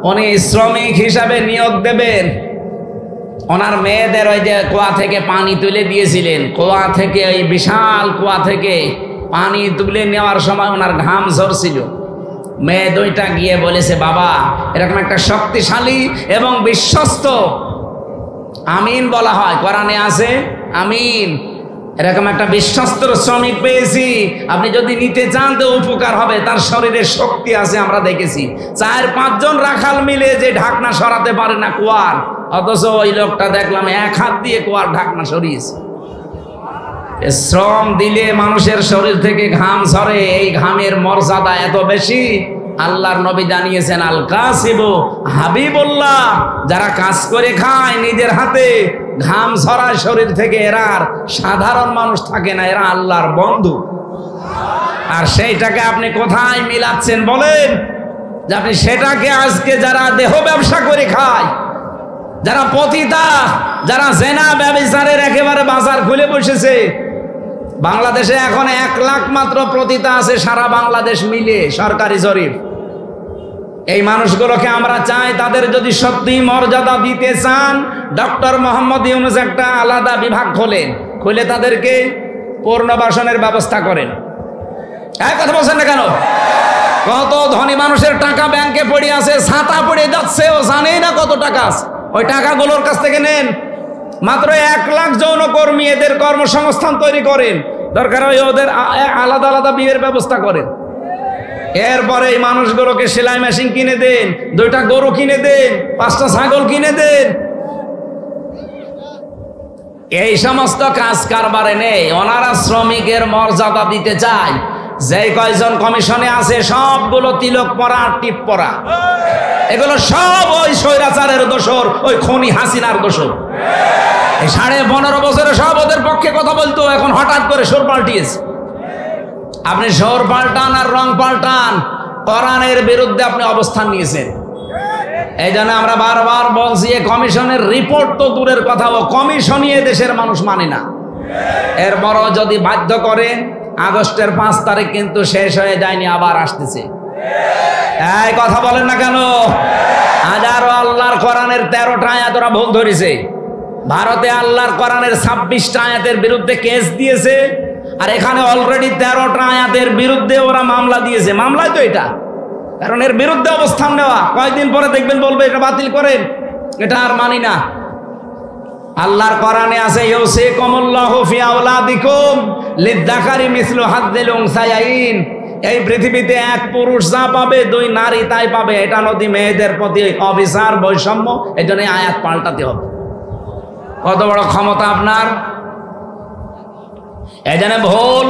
উনি শ্রমিক হিসাবে নিয়োগ দেবেন, ওনার মেয়েদের ওই যে কুয়া থেকে পানি তুলে দিয়েছিলেন, কুয়া থেকে ওই বিশাল কুয়া থেকে পানি তুলে নেওয়ার সময় ওনার ঘাম ঝরছিল। মেয়ে দুইটা গিয়ে বলেছে, বাবা এরকম একটা শক্তিশালী এবং বিশ্বস্ত, আমিন বলা হয় কোরআনে আছে আমিন, এরকম একটা বিশ্বস্ত শ্রমিক পেয়েছি, আপনি যদি নিতে চান তো উপকার হবে, তার শরীরে শক্তি আছে। আমরা দেখেছি 4-5 জন রাখাল মিলে যে ঢাকনা সরাতে পারে না কুয়ার, অথচ ওই লোকটা দেখলাম এক হাত দিয়ে কুয়ার ঢাকনা সরিয়েছে। শ্রম দিলে মানুষের শরীর থেকে ঘাম ঝরে, এই ঘামের মর্যাদা এত বেশি। আল্লাহর নবী জানিয়েছেন, আল কাসিবু হাবিবুল্লাহ, যারা কাজ করে খায় নিজের হাতে, ঘাম ঝরায় শরীর থেকে, এরা আর সাধারণ মানুষ থাকে না, এরা আল্লাহর বন্ধু। আর সেইটাকে আপনি কোথায় মিলাচ্ছেন বলেন? যে আপনি সেটাকে আজকে যারা দেহ ব্যবসা করে খায়, যারা পতিতা, যারা জেনা ব্যভিচারের একেবারে বাজার খুলে বসেছে। বাংলাদেশে এখন 1 লাখ মাত্র পতিতা আছে সারা বাংলাদেশ মিলে, সরকারি জরিপ। এই মানুষগুলোকে আমরা চাই, তাদের যদি সত্যি মর্যাদা দিতে চান, ডক্টর মোহাম্মদ ইউনূস একটা আলাদা বিভাগ খোলেন, খুলে তাদেরকে পুনর্বাসনের ব্যবস্থা করেন। এক কথা বলছেন না কেন? কত ধনী মানুষের টাকা ব্যাংকে পড়ে আছে, ছাতা পড়ে যাচ্ছে, ও জানেই না কত টাকা আছে। ওই টাকাগুলোর কাছ থেকে নেন। মাত্র 1 লাখ যৌনকর্মী, এদের কর্মসংস্থান তৈরি করেন, দরকার হয় ওদের আলাদা আলাদা বিয়ের ব্যবস্থা করেন। এরপরে এই মানুষগুলোকে সেলাই মেশিন কিনে দেন, 2টা গরু কিনে দেন, 5টা ছাগল কিনে দেন। এই সমস্ত কাজ কারবারে নেই। ওনারা শ্রমিকের মর্যাদা দিতে চায়। যেই কয়জন কমিশনে আছে সবগুলো তিলক পরা আর টিপ পরা, এগুলো সব ওই স্বৈরাচারের দোসর, ওই খনি হাসিনার দোসর। এই 15.5 বছরে সব ওদের পক্ষে কথা বলতো, এখন হঠাৎ করে সুর পাল্টিয়েছে। আপনি সুর পাল্টান আর রং পাল্টান, কোরআনের বিরুদ্ধে আপনি অবস্থান নিয়েছেন। এই জন্য আমরা বারবার বলছি, কমিশনের রিপোর্ট তো দূরের কথা, ও কমিশনই দেশের মানুষ মানে না। এরপরও যদি বাধ্য করেন, আগস্টের 5 তারিখ কিন্তু শেষ হয়ে যায়নি, আবার আসতেছে। এই কথা বলেন না কেন? হাজারো আল্লাহর কোরআনের 13টা আয়াত ওরা ভুল ধরেছে। ভারতে আল্লাহর কোরআনের 26টা আয়াতের বিরুদ্ধে কেস দিয়েছে, আর এখানে অলরেডি 13টা আয়াতের বিরুদ্ধে ওরা মামলা দিয়েছে। মামলায় তো এটা, কারণ এর বিরুদ্ধে অবস্থান নেওয়া। কয়েকদিন পরে দেখবেন বলবে এটা বাতিল করেন, এটা আর মানি না। আল্লাহর কোরআনে আছে, ইউসিকুমুল্লাহু ফি আওলাদিকুম লিযযাকারি মিসলু হাজ্জিল উনসায়াইন। এই পৃথিবীতে 1 পুরুষ যা পাবে 2 নারী তাই পাবে। এটা নদী মেয়েদের প্রতি অবিচার, বৈষম্য। এই জন্য আয়াত পাল্টাতে হবে। কত বড় ক্ষমতা আপনার! এই জন্য ভুল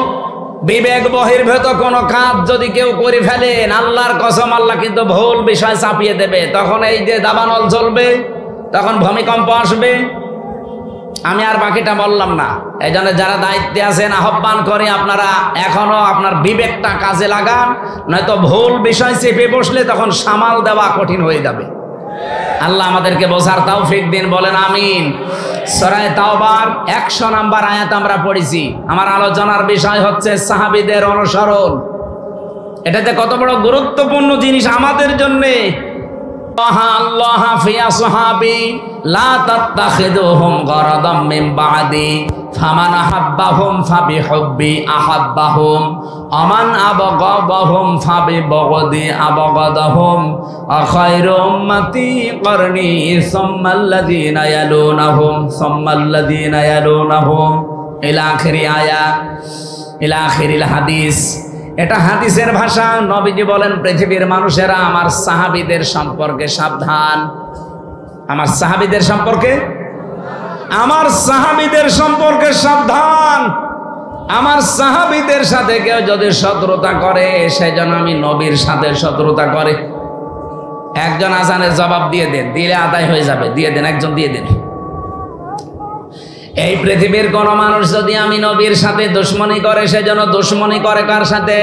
বিবেক বহির্ভূত কোনো কাজ যদি কেউ করে ফেলেন, আল্লাহর কসম, আল্লাহ কিন্তু ভুল বিষয় চাপিয়ে দেবে। তখন এই যে দাবানল চলবে, তখন ভূমিকম্প আসবে। আমি আর বাকিটা বললাম না। এই জন্য যারা দায়িত্বে আছেন, আহ্বান করে আপনারা এখনো আপনার বিবেকটা কাজে লাগান, নয়তো ভুল বিষয় চেপে বসলে তখন সামাল দেওয়া কঠিন হয়ে যাবে। আল্লাহ আমাদেরকে বোঝার তৌফিক দিন, বলেন আমিন। সূরা তাওবার 100 নম্বর আয়াত আমরা পড়েছি। আমার আলোচনার বিষয় হচ্ছে সাহাবীদের অনুসরণ। এটাতে কত বড় গুরুত্বপূর্ণ জিনিস আমাদের জন্য। আল্লাহ ফি আসহাবি লা তাত্তাখিদুহুম গরাদাম মিন বাদি ফামান আহাব্বাহুম ফাবিহুব্বি আহাব্বাহুম আমান আবগাদাহুম ফাবিবগদি আবগাদাহুম আখায়রু উম্মতি করনি সুম্মাল্লাযীনা ইয়ালুনাহুম ইলা আখিরি আয়াত, ইলা আখিরিল হাদিস। এটা হাদিসের ভাষা। নবীজি বলেন, পৃথিবীর মানুষেরা আমার সাহাবীদের সম্পর্কে সাবধান। আমার সাহাবীদের সম্পর্কে সাবধান। আমার সাহাবীদের সাথে কেউ যদি শত্রুতা করে, সেজন্য আমি নবীর সাথে শত্রুতা করে। একজন আজানের জবাব দিয়ে দেন, দিলে আদায় হয়ে যাবে। দিয়ে দেন, একজন দিয়ে দেন। এই পৃথিবীর কোন মানুষ যদি আমি নবীর সাথে দুশমনী করে, সেজন্য দুশমনী করে কার সাথে?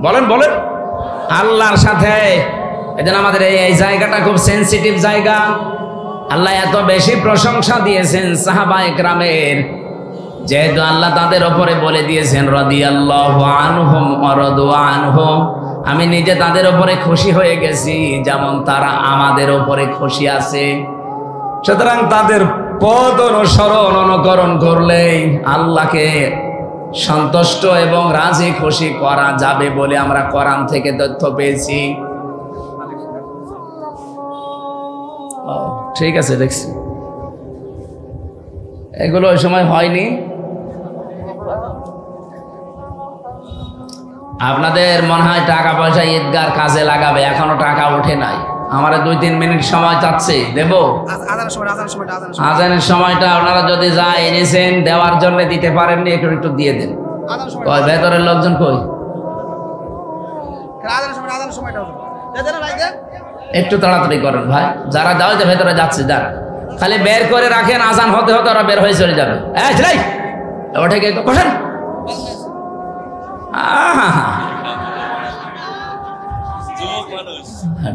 বলেন বলেন, আল্লাহর সাথে। এজন্য আমাদের এই জায়গাটা খুব সেনসিটিভ জায়গা। আল্লাহ এত বেশি প্রশংসা দিয়েছেন সাহাবায়ে কেরামের, যেহেতু আল্লাহ তাদের উপরে বলে দিয়েছেন রাদিয়াল্লাহু আনহুম ওয়া রাদু আনহু, আমি নিজে তাদের উপরে খুশি হয়ে গেছি যেমন তারা আমাদের উপরে খুশি আছে। সুতরাং তাদের পথ অনুকরণ করলেই আল্লাহকে সন্তুষ্ট এবং রাজি খুশি করা যাবে বলে আমরা কোরআন থেকে তথ্য পেয়েছি। ঠিক আছে, দেখছি এগুলো ওই সময় হয়নি। আপনাদের মনে হয় টাকা পয়সা ঈদগার কাজে লাগাবে, এখনো টাকা ওঠে নাই। আমার 2-3 মিনিট সময় চাচ্ছে, দেব? আজানের সময়টা আপনারা যদি যা এনেছেন দেওয়ার জন্য দিতে পারেননি, একটু দিয়ে দেন। কই ভেতরের লোকজন কই? একটু তাড়াতাড়ি করেন ভাই, যারা দাও যে ভেতরে যাচ্ছে, যারা খালি বের করে রাখেন, আজান হতে হতে ওরা বের হয়ে চলে যাবে। ওঠে কে বসেন।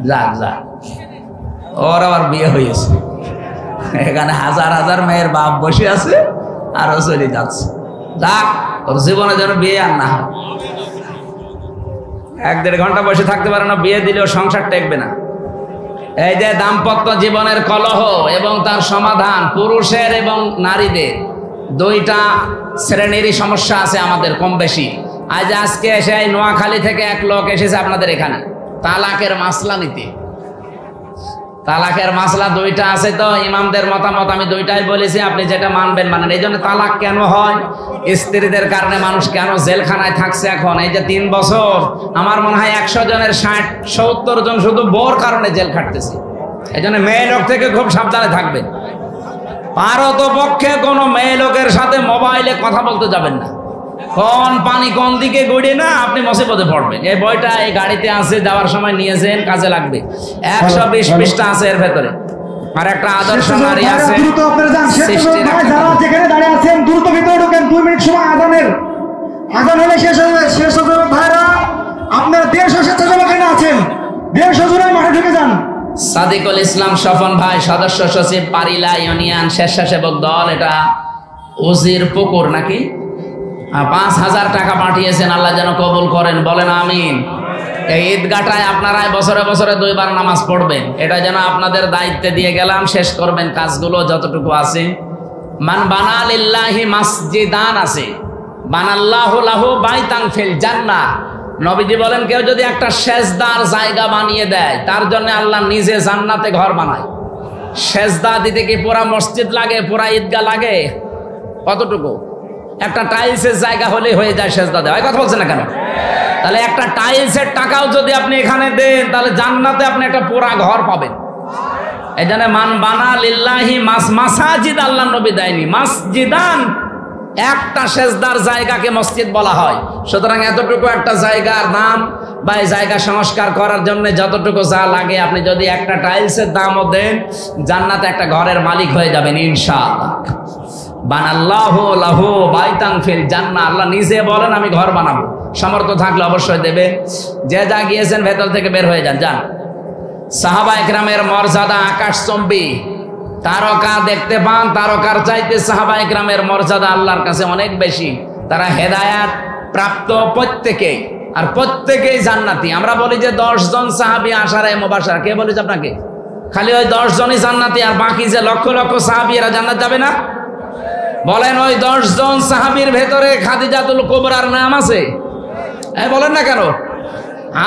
যাক যাক, ওর আবার বিয়ে হয়েছে, এখানে হাজার হাজার মেয়ের বাপ বসে আছে আর ও চলে যাচ্ছে। যাক, ওর জীবনে যেন বিয়ে আর না হয়। 1-1.5 ঘন্টা বসে থাকতে পারে না, বিয়ে দিলেও সংসার টেকবে না। এই যে দাম্পত্য জীবনের কলহ এবং তার সমাধান, পুরুষের এবং নারীদের 2টা শ্রেণীরই সমস্যা আছে আমাদের কম বেশি। আজকে এসে নোয়াখালী থেকে এক লোক এসেছে আপনাদের এখানে তালাকের মাসলা নিতে। তালাকের মাসলা 2টা আছে, তো ইমামদের মতামত আমি 2টাই বলেছি, আপনি যেটা মানবেন মানেন। এই জন্য তালাক কেন হয়, স্ত্রীদের কারণে মানুষ কেন জেলখানায় থাকছে এখন এই যে 3 বছর, আমার মনে হয় 100 জনের 60-70 জন শুধু বোর কারণে জেল খাটতেছে। এই জন্য মেয়ে লোক থেকে খুব সাবধানে থাকবেন। পারতপক্ষে কোনো মেয়ে লোকের সাথে মোবাইলে কথা বলতে যাবেন না। কোন পানি কোন দিকে গড়িয়ে না আপনি মুসিবতে পড়বেন। এই বইটা এই গাড়িতে আছে, যাওয়ার সময় নিয়েছেন, কাজে লাগবে। 120 পৃষ্ঠা আছে এর ভেতরে। আর একটা আদর্শ নারী আছে। যেখানে দাঁড়িয়ে আছেন দ্রুত ভিতরে ঢোকেন, 2 মিনিট সময় আজানের। আজান হলে শেষ হবে ভাইরা। আপনারা দেশ স্বেচ্ছাসেবক আছেন, দেশ সজুরাই মাঠে ঢুকে যান। সাদিকুল ইসলাম স্বপন ভাই, সদস্য সচিব, পারিলা ইউনিয়ন স্বেচ্ছাসেবক দল। এটা উজির পুকুর নাকি? 5000 টাকা পাঠিয়েছেন, আল্লাহ যেন কবুল করেন, বলেন আমিন। এই ঈদগাটায় আপনারাই বছরে বছরে 2 বার নামাজ পড়বেন, এটা যেন আপনাদের দায়িত্বে দিয়ে গেলাম। শেষ করবেন কাজগুলো যতটুকু আছে। মান বানা লিল্লাহি মাসজিদান আছে, বানাল্লাহু লাহু বাইতান ফিল জান্নাহ। নবীজি বলেন, কেউ যদি একটা সেজদার জায়গা বানিয়ে দেয়, তার জন্য আল্লাহ নিজে জান্নাতে ঘর বানায়। সেজদা দিতে কি পুরা মসজিদ লাগে, পুরা ঈদগাহ লাগে? কতটুকু? একটা টাইলসের জায়গা হলে হয়ে যায় সেজদা দেওয়া। কথা বলছেন না কেন? তাহলে একটা টাইলসের টাকাও যদি আপনি এখানে দেন, তাহলে জান্নাতে আপনি একটা পুরা ঘর পাবেন। এই জন্য মান বানা লিল্লাহি মাসাজিদ, আল্লাহ নবী দেয়নি মাসজিদান। একটা সেজদার জায়গাকে মসজিদ বলা হয়। সুতরাং এতটুকু একটা জায়গার দাম বা এই জায়গা সংস্কার করার জন্য যতটুকু যা লাগে, আপনি যদি একটা টাইলসের দামও দেন, জান্নাতে একটা ঘরের মালিক হয়ে যাবেন ইনশাআল্লাহ। বানাল্লাহু লাহু বাইতান ফিল জান্নাহ, আল্লাহ নিজে বলেন আমি ঘর বানাবো। সামর্থ্য থাকলে অবশ্যই দেবে। যে যা গিয়েছেন ভেতর থেকে বের হয়ে যান, যান। সাহাবা একরামের মর্যাদা আকাশচম্বী। তারকা দেখতে পান, তারকার চাইতে সাহাবা একরামের মর্যাদা আল্লাহর কাছে অনেক বেশি। তারা হেদায়াত প্রাপ্ত প্রত্যেকেই, আর প্রত্যেকেই জান্নাতি। আমরা বলি যে 10 জন সাহাবী আশারায়ে মুবাশশারা, কে বলেছে আপনাকে? খালি ওই 10 জনই জান্নাতি, আর বাকি যে লক্ষ লক্ষ সাহাবী এরা জান্নাত যাবে না? বলেন, ওই 10 জন সাহাবীর ভেতরে খাদিজাতুল কুবরার নাম আছে? বলেন না কেন?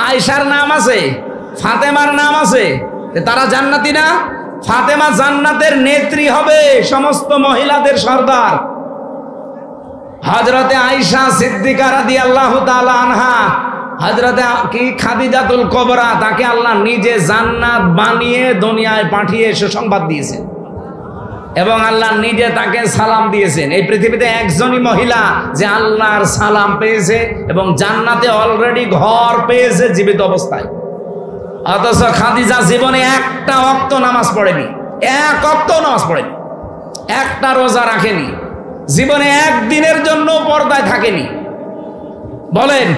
আয়েশার নাম আছে, ফাতেমার নাম আছে, তারা জান্নাতি না? ফাতেমা জান্নাতের নেত্রী হবে, সমস্ত মহিলাদের সর্দার। হযরতে আয়েশা সিদ্দিকা রাদিয়াল্লাহু তাআলা আনহা, হযরতে খাদিজাতুল কুবরা, তাকে আল্লাহ নিজে জান্নাত বানিয়ে দুনিয়ায় পাঠিয়ে সুসংবাদ দিয়েছেন এবং আল্লাহ নিজে তাকে সালাম দিয়েছেন। এই পৃথিবীতে একজনই মহিলা যে আল্লাহর সালাম পেয়েছে এবং জান্নাতে অলরেডি ঘর পেয়েছে জীবিত অবস্থায়। অথচ খাদিজা জীবনে একটা ওয়াক্ত নামাজ পড়েনি, এক ওয়াক্ত নামাজ পড়েনি, একটা রোজা রাখেনি, জীবনে একদিনের জন্য পর্দায় থাকেনি। বলেন,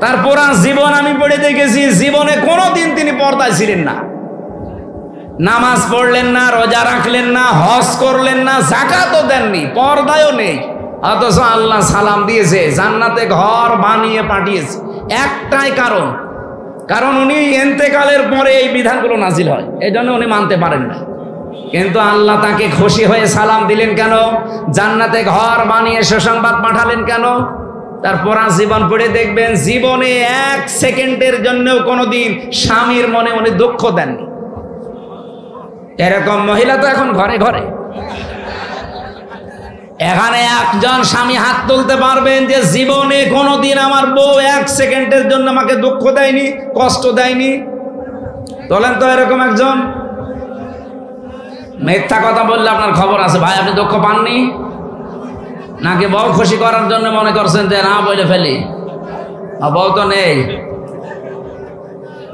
তার পুরা জীবন আমি পড়ে দেখেছি, জীবনে কোনোদিন তিনি পর্দায় ছিলেন না। নামাজ পড়লেন না, রোজা রাখলেন না, হজ করলেন না, যাকাতও দেননি, পর্দায়ও নেই। অথচ আল্লাহ সালাম দিয়েছে, জান্নাতে ঘর বানিয়ে পাঠিয়েছে। একটাই কারণ উনি ইন্তেকালের পরে এই বিধানগুলো নাজিল হয়, এই জন্য উনি মানতে পারেন না। কিন্তু আল্লাহ তাকে খুশি হয়ে সালাম দিলেন কেন? জান্নাতে ঘর বানিয়ে সুসংবাদ পাঠালেন কেন? তার পুরা জীবন পড়ে দেখবেন, জীবনে 1 সেকেন্ডের জন্যও কোনোদিন স্বামীর মনে উনি দুঃখ দেননি। এরকম মহিলা তো এখন ঘরে ঘরে। এখানে একজন স্বামী হাত তুলতে পারবেন যে জীবনে কোনোদিন আমার বউ 1 সেকেন্ডের জন্য আমাকে দুঃখ দেয়নি, কষ্ট দেয়নি? তোলেন তো এরকম একজন। মিথ্যা কথা বললে আপনার খবর আছে। ভাই আপনি দুঃখ পাননি নাকি বউ খুশি করার জন্য মনে করছেন যে না বলে ফেলি? বউ তো নেই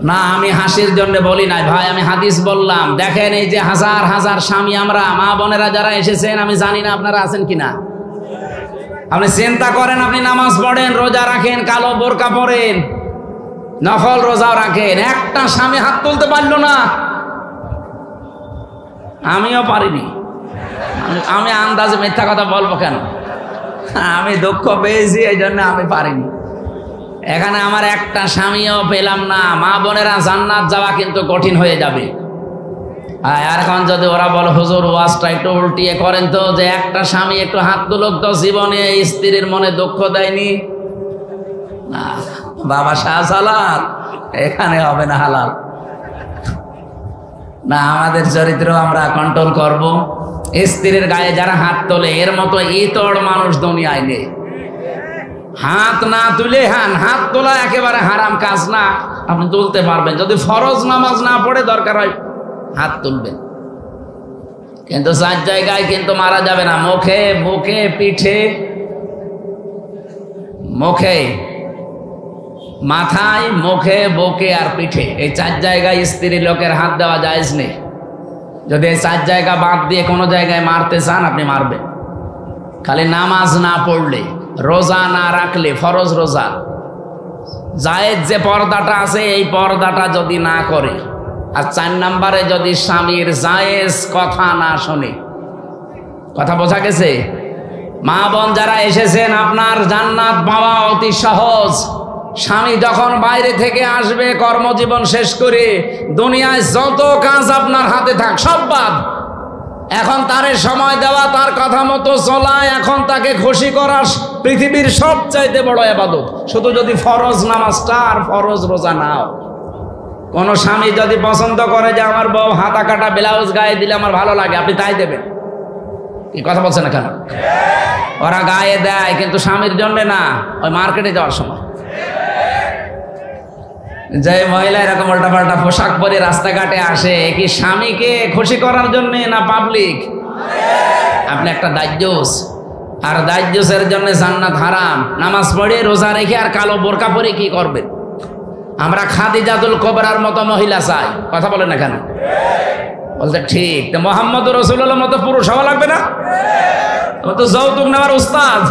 না, আমি হাসির জন্য বলি নাই ভাই, আমি হাদিস বললাম। দেখেন এই যে হাজার হাজার স্বামী আমরা মা বোনেরা যারা এসেছেন, আমি জানি না আপনারা আছেন কিনা। আপনি চিন্তা করেন, আপনি নামাজ পড়েন, রোজা রাখেন, কালো বোরকা পরেন, নফল রোজাও রাখেন, একটা স্বামী হাত তুলতে পারলো না। আমিও পারিনি। আমি আন্দাজে মিথ্যা কথা বলবো কেন? আমি দুঃখ পেয়েছি এই জন্য আমি পারিনি। এখানে আমার একটা স্বামীও পেলাম না। মা বোনেরা জান্নাত যাওয়া কিন্তু কঠিন হয়ে যাবে। আর এখন যদি ওরা বলে হুজুর ওয়াজটা একটু উল্টিয়ে করেন তো, যে একটা স্বামী একটু হাত তুলুক তো, জীবনে স্ত্রীর মনে দুঃখ দেয়নি। না বাবা শাহজালাল, এখানে হবে না হালাল। না, আমাদের চরিত্র আমরা কন্ট্রোল করব। স্ত্রীর গায়ে যারা হাত তোলে, এর মতো ইতর মানুষ দুনিয়ায় নেই। হাত না তুলে হাত তোলা একেবারে হারাম কাজ না। আপনি তুলতে পারবেন, যদি ফরজ নামাজ না পড়ে দরকার হয় হাত তুলবেন, কিন্তু 4 জায়গায় কিন্তু মারা যাবে না। মুখে, বুকে, পিঠে, মুখে, মাথায়, মুখে, বুকে আর পিঠে, এই 4 জায়গায় স্ত্রী লোকের হাত দেওয়া জায়েজ নেই। যদি এই 4 জায়গা বাদ দিয়ে কোনো জায়গায় মারতে চান আপনি মারবেন। খালি নামাজ না পড়লে, রোজা না রাখলে, ফরজ রোজা, জায়েজ যে পর্দাটা আছে এই পর্দাটা যদি না করে, আর 4 নম্বরে যদি স্বামীর জায়েজ কথা না শোনে। কথা বোঝা গেছে? মা বোন যারা এসেছেন, আপনার জান্নাত পাওয়া অতি সহজ। স্বামী যখন বাইরে থেকে আসবে কর্মজীবন শেষ করে, দুনিয়ায় যত কাজ আপনার হাতে থাক সব বাদ। এখন তারে সময় দেওয়া, তার কথা মতো চলা, এখন তাকে খুশি করা পৃথিবীর সবচাইতে বড় ইবাদত। শুধু যদি ফরজ নামাজটা আর ফরজ রোজা নাও। কোন স্বামী যদি পছন্দ করে যে আমার বউ হাতা কাটা ব্লাউজ গায়ে দিলে আমার ভালো লাগে, আপনি তাই দেবেন। কি কথা বলছেন না কেন? ওরা গায়ে দেয় কিন্তু স্বামীর জন্য না, ওই মার্কেটে যাওয়ার সময়। যে মহিলা এরকম উল্টাপাল্টা পোশাক পরে রাস্তাঘাটে আসে, কি স্বামীকে খুশি করার জন্য না পাবলিক? আপনি একটা দাজ্জুস, আর দাজ্জুসের জন্য জান্নাত হারাম। নামাজ পড়ে, রোজা রেখে আর কালো বোরকা পরে কি করবেন? আমরা খাদিজাতুল কুবরার মতো মহিলা চাই। কথা বলেন না কেন? বলতে ঠিক। তো মুহাম্মদ রাসূলুল্লাহর মতো পুরুষ হওয়া লাগবে না? ও তো যৌতুক নেওয়ার উস্তাদ।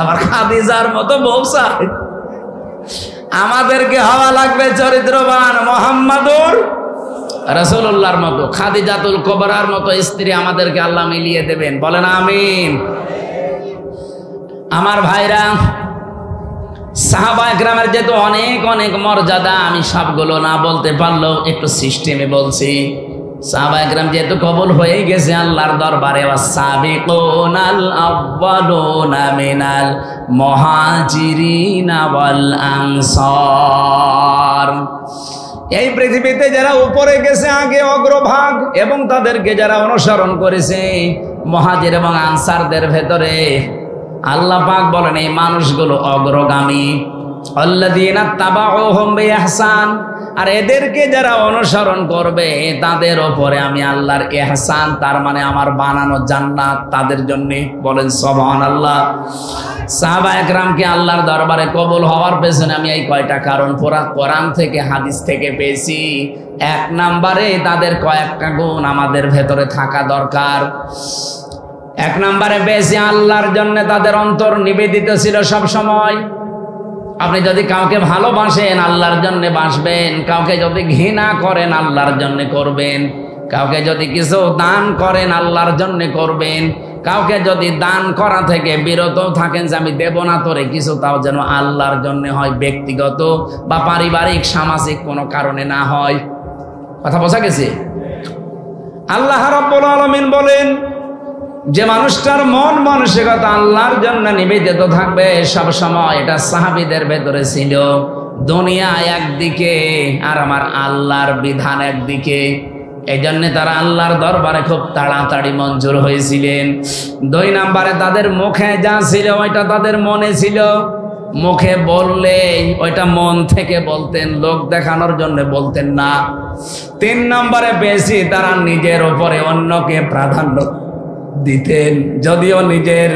আবার খাদিজার মতো বউ চাই। আমাদেরকে হওয়া লাগবে চরিত্রবান মুহাম্মদুর রাসূলুল্লাহর মতো, খাদিজাতুল কুবরার মতো স্ত্রী আমাদেরকে আল্লাহ মিলিয়ে দেবেন। বলেন আমিন। আমার ভাইরা, সাহাবায়ে কেরামের যেহেতু অনেক অনেক মর্যাদা, আমি সবগুলো না বলতে পারলেও একটু সিস্টেমে বলছি। সাহাবায়ে কেরাম যেহেতু কবুল হয়ে গেছে আল্লাহর দরবারে, ওয়াসাবিকুনাল আউয়ালুনা মিনাল মুহাজিরিনা ওয়াল আনসার, এই পৃথিবীতে যারা উপরে গেছে আগে অগ্রভাগ, এবং তাদেরকে যারা অনুসরণ করেছে মুহাজির এবং আনসারদের ভেতরে আল্লাহ পাক বলেন এই মানুষগুলো অগ্রগামী। আল্লাযীনা তাবাউহুম বিইহসান, আর এদেরকে যারা অনুসরণ করবে তাদের উপরে আমি আল্লাহর ইহসান, তার মানে আমার বানানো জান্নাত তাদের জন্য। বলেন সুবহানাল্লাহ। সাহাবায়ে কেরামকে আল্লাহর দরবারে কবুল হওয়ার পেছনে আমি এই কয়টা কারণ পুরা কোরআন থেকে হাদিস থেকে পেয়েছি। 1 নম্বরে তাদের কয়েকটা গুণ আমাদের ভেতরে থাকা দরকার। 1 নম্বরে বেশি আল্লাহর জন্য তাদের অন্তর নিবেদিত ছিল সব সময়। আপনি যদি কাউকে ভালোবাসেন আল্লাহর জন্য বাসবেন, কাউকে যদি ঘৃণা করেন আল্লাহর জন্য করবেন, কাউকে যদি কিছু দান করেন আল্লাহর জন্য করবেন, কাউকে যদি দান করা থেকে বিরত থাকেন যে আমি দেব না তোরে কিছু, তাও যেন আল্লাহর জন্য হয়, ব্যক্তিগত বা পারিবারিক সামাজিক কোনো কারণে না হয়। কথা বোঝা গেছে? আল্লাহ রাব্বুল আলামিন বলেন যে মানুষটার মন মানসিকতা আল্লাহর জন্য নিবেদিত থাকবে সব সময়, এটা সাহাবীদের ভেতরে ছিল। দুনিয়া একদিকে আর আমার আল্লাহর বিধান একদিকে, এই জন্য তারা আল্লাহর দরবারে খুব তাড়াতাড়ি মঞ্জুর হয়েছিলেন। 2 নম্বরে তাদের মুখে যা ছিল ওইটা তাদের মনে ছিল। মুখে বললে ওইটা মন থেকে বলতেন, লোক দেখানোর জন্য বলতেন না। 3 নম্বরে বেশি তারা নিজের উপরে অন্যকে প্রাধান্য দিতেন। যদিও নিজের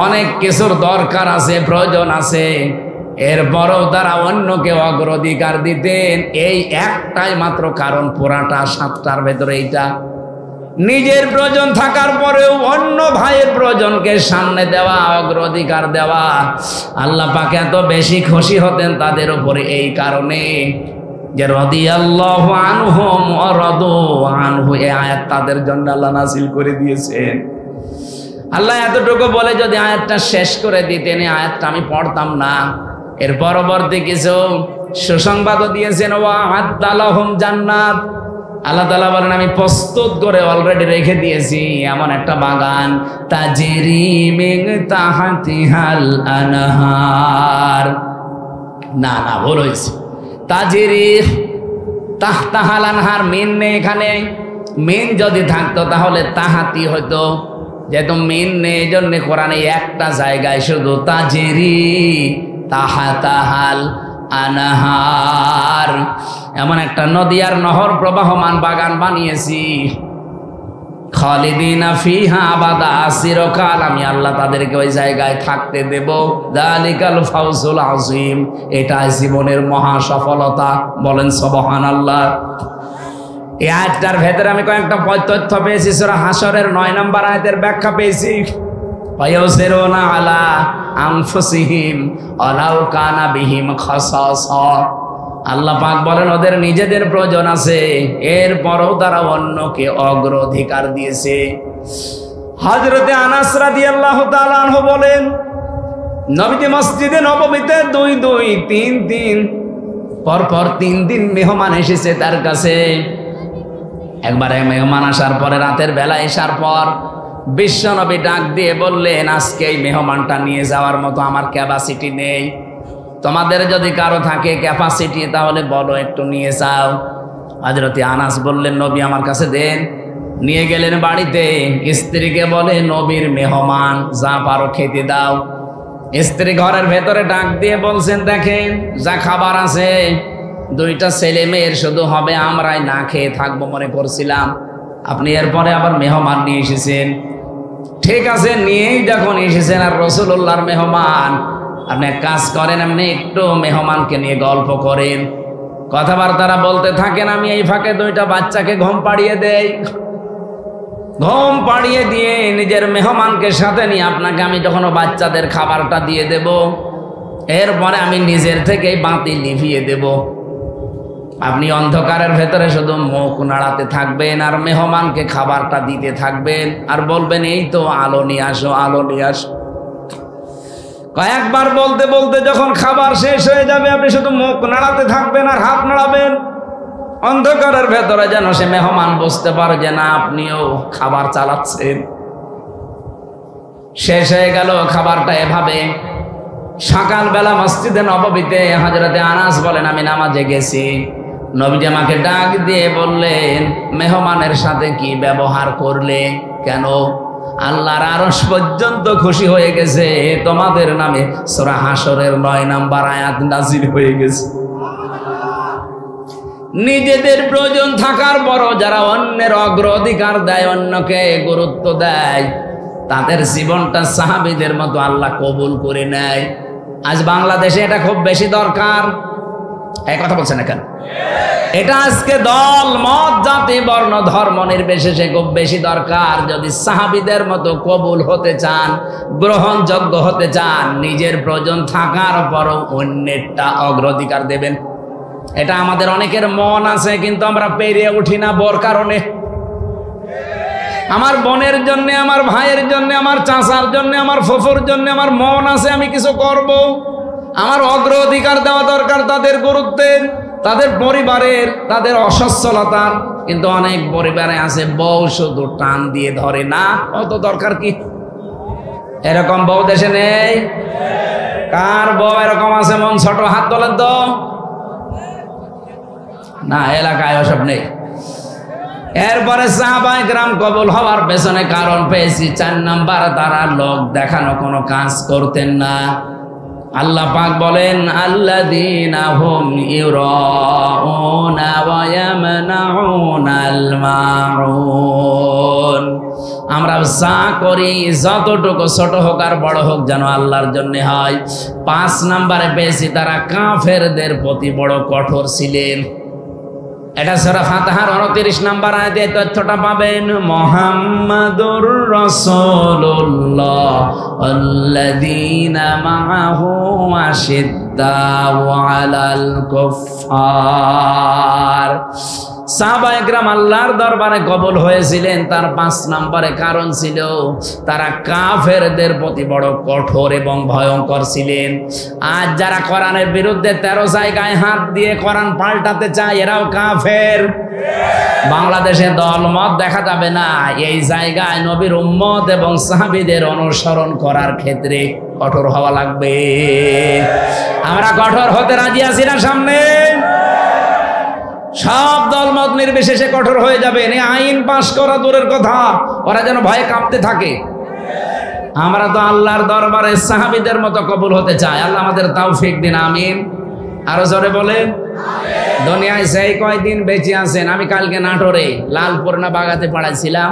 অনেক কিছুর দরকার আছে, প্রয়োজন আছে, এরপরও তারা অন্যকে অগ্রাধিকার দিতেন। এই একটাই মাত্র কারণ, পুরাটা 7টার ভেতরে এইটা। নিজের প্রয়োজন থাকার পরেও অন্য ভাইয়ের প্রয়োজনকে সামনে দেওয়া, অগ্রাধিকার দেওয়া। আল্লাহ পাক এত বেশি খুশি হতেন তাদের উপরে এই কারণে যে রাদিয়াল্লাহু আনহুম ওয়া রাদু আনহু, এই আয়াত তাদের জন্য আল্লাহ নাযিল করে দিয়েছেন। আল্লাহ এতটুকু বলে যদি আয়াতটা শেষ করে দিতেন, এই আয়াতটা আমি পড়তাম না। এর পরবর্তী কিছু সুসংবাদও দিয়েছেন, ওয়া আ'আদ্দালাহুম জান্নাত। আল্লাহ তাআলা বলেন আমি প্রস্তুত করে অলরেডি রেখে দিয়েছি এমন একটা বাগান, তাজরি মিন তাহতিহাল আনহার। না না, ভুল হয়েছে। তাজরি তাহতাহাল আনহার, মিন নেই এখানে। মিন যদি থাকতো তাহলে তাহাতি হতো, যেহেতু মিন নেই এই জন্য কোরআনে একটা জায়গায় শুধু তাজরি তাহতাহাল আনহার, এমন একটা নদী আর নহর প্রবাহমান বাগান বানিয়েছি। খালিদিনা ফিহা আবাদা, চিরকাল আমি আল্লাহ তাদেরকে ওই জায়গায় থাকতে দেব। যালিকাল ফাউজুল আযীম, এটা জীবনের মহা সফলতা। বলেন সুবহানাল্লাহ। এই আয়াতটার ভেতরে আমি কয়েকটা তথ্য পেয়েছি। সূরা হাশরের 9 নম্বর আয়াতের ব্যাখ্যা পেয়েছি। ওয়ায়ুসিরুনা আলা আনফুসিহিম ওয়ালাউ কানা বিহিম খাসাসা। আল্লাহ পাক বলেন ওদের নিজেদের প্রয়োজন আছে, এরপরও তারা অন্যকে অগ্রাধিকার দিয়েছে। হযরতে আনাস রাদিয়াল্লাহু তাআলা আনহু বলেন, নবীজি মসজিদে নববীতে 2-2-3-3 পরপর 3 দিন মেহমান এসেছে তার কাছে। একবারে মেহমান আসার পরে, রাতের বেলা আসার পর বিশ্বনবী ডাক দিয়ে বললেন, আজকে এই মেহমানটা নিয়ে যাওয়ার মতো আমার ক্যাপাসিটি নেই। তোমাদের যদি কারো থাকে ক্যাপাসিটি তাহলে বলো, একটু নিয়ে যাও। হযরতে আনাস বললেন, নবী আমার কাছে দেন। নিয়ে গেলেন বাড়িতে। স্ত্রীকে বলে, নবীর মেহমান, যা পারো খেতে দাও। স্ত্রী ঘরের ভেতরে ডাক দিয়ে বলছেন, দেখেন যা খাবার আছে 2টা ছেলে মেয়ের শুধু হবে, আমরাই না খেয়ে থাকবো মনে করছিলাম, আপনি এরপরে আবার মেহমান নিয়ে এসেছেন। ঠিক আছে, নিয়েই যখন এসেছেন আর রাসূলুল্লাহর মেহমান, আপনি এক কাজ করেন, আপনি একটু মেহমানকে নিয়ে গল্প করেন, কথাবার্তারা বলতে থাকেন। আমি এই ফাঁকে 2টা বাচ্চাকে ঘুম পাড়িয়ে দেই। ঘুম পাড়িয়ে দিয়ে নিজের মেহমানকে সাথে নিয়ে আপনাকে আমি যখন বাচ্চাদের খাবারটা দিয়ে দেব, এরপরে আমি নিজের থেকেই বাতি নিভিয়ে দেব। আপনি অন্ধকারের ভেতরে শুধু মুখ নাড়াতে থাকবেন আর মেহমানকে খাবারটা দিতে থাকবেন আর বলবেন, এই তো আলো নিয়ে আসো, আলো নিয়ে আসো। কয়েকবার বলতে বলতে যখন খাবার শেষ হয়ে যাবে, আপনি শুধু মুখ নাড়াতে থাকবেন আর হাত নাড়াবেন। অন্ধকারের ভেতরে যেন সে মেহমান বুঝতে পারে যে না, আপনিও খাবার চালাচ্ছেন। শেষ হয়ে গেল খাবারটা এভাবে। সকালবেলা মসজিদে নববীতে হযরতে আনাস বলেন, আমি নামাজে গেছি। নবীজি আমাকে ডাক দিয়ে বললেন, মেহমানের সাথে কি ব্যবহার করলে? কেন? আল্লাহর আরশ পর্যন্ত খুশি হয়ে গেছে, তোমাদের নামে সূরা হাশরের 9 নম্বর আয়াত নাযিল হয়ে গেছে। নিজেদের প্রয়োজন থাকার পরও যারা অন্যের অগ্রাধিকার দেয়, অন্যকে গুরুত্ব দেয়, তাদের জীবনটা সাহাবীদের মতো আল্লাহ কবুল করে নেয়। আজ বাংলাদেশে এটা খুব বেশি দরকার। এই কথা বলছেন না কেন? এটা আজকে দল মত জাতি বর্ণ ধর্ম নির্বিশেষে খুব বেশি দরকার। যদি সাহাবীদের মতো কবুল হতে চান, গ্রহণযোগ্য হতে চান, নিজের প্রয়োজন থাকার পরও অন্যেরটা অগ্রাধিকার দেবেন। এটা আমাদের অনেকের মন আছে, কিন্তু আমরা পেরিয়ে উঠি না বড় কারণে। আমার বোনের জন্য, আমার ভাইয়ের জন্য, আমার চাচার জন্য, আমার ফুফুর জন্য আমার মন আছে, আমি কিছু করব। আমার অগ্রাধিকার দেওয়া দরকার তাদের গুরুত্বের, তাদের পরিবারের, তাদের অসচ্ছলতার। কিন্তু অনেক পরিবারে আছে বউ শুধু টান দিয়ে ধরে, না অত দরকার কি? এরকম বউ দেশে নেই? কার বউ এরকম আছে মন ছোট? হাত তোলেন তো। না, এলাকায় ওসব নেই। এরপরে সাহাবায়ে কেরাম কবুল হওয়ার পেছনে কারণ পেয়েছি 4 নাম্বার, তারা লোক দেখানো কোনো কাজ করতেন না। আল্লাহ পাক বলেন আল্লাযীনা হুম ইউরাউনা ওয়া ইয়ামনাউনাল মাউন। আমরা যা করি যতটুকু ছোট হোক আর বড় হোক যেন আল্লাহর জন্য হয়। 5 নম্বরে পেয়েছি তারা কাফেরদের প্রতি বড় কঠোর ছিলেন। এটা সূরা ফাতিহার 29 নম্বর আয়াতে তথ্যটা পাবেন। মুহাম্মাদুর রাসূলুল্লাহ আল্লাযীনা মাআহু আশিদ্দাউ আলাল কুফফার। সাহাবায়ে কেরাম আল্লাহর দরবারে কবুল হয়েছিলেন, তার 5 নম্বরে কারণ ছিল তারা কাফেরদের প্রতি বড় কঠোর এবং ভয়ঙ্কর ছিলেন। আজ যারা কোরআনের বিরুদ্ধে 13 জায়গায় হাত দিয়ে কোরআন পাল্টাতে চায় এরাও কাফের। বাংলাদেশে দলমত দেখা যাবে না, এই জায়গায় নবীর উম্মত এবং সাহাবীদের অনুসরণ করার ক্ষেত্রে কঠোর হওয়া লাগবে। আমরা কঠোর হতে রাজি আছি না? সামনে সব দলমত নির্বিশেষে কঠোর হয়ে যাবে। আইন পাশ করা দূরের কথা, ওরা যেন ভয়ে কাঁপতে থাকে। আমরা তো আল্লাহর দরবারে সাহাবীদের মতো কবুল হতে চাই। আল্লাহ আমাদের তৌফিক দিন, আমিন। আরো জোরে বলেন দুনিয়ায় সেই কয়দিন বেঁচে আছেন। আমি কালকে নাটোরে লালপুর না বাগাতে পড়াইছিলাম,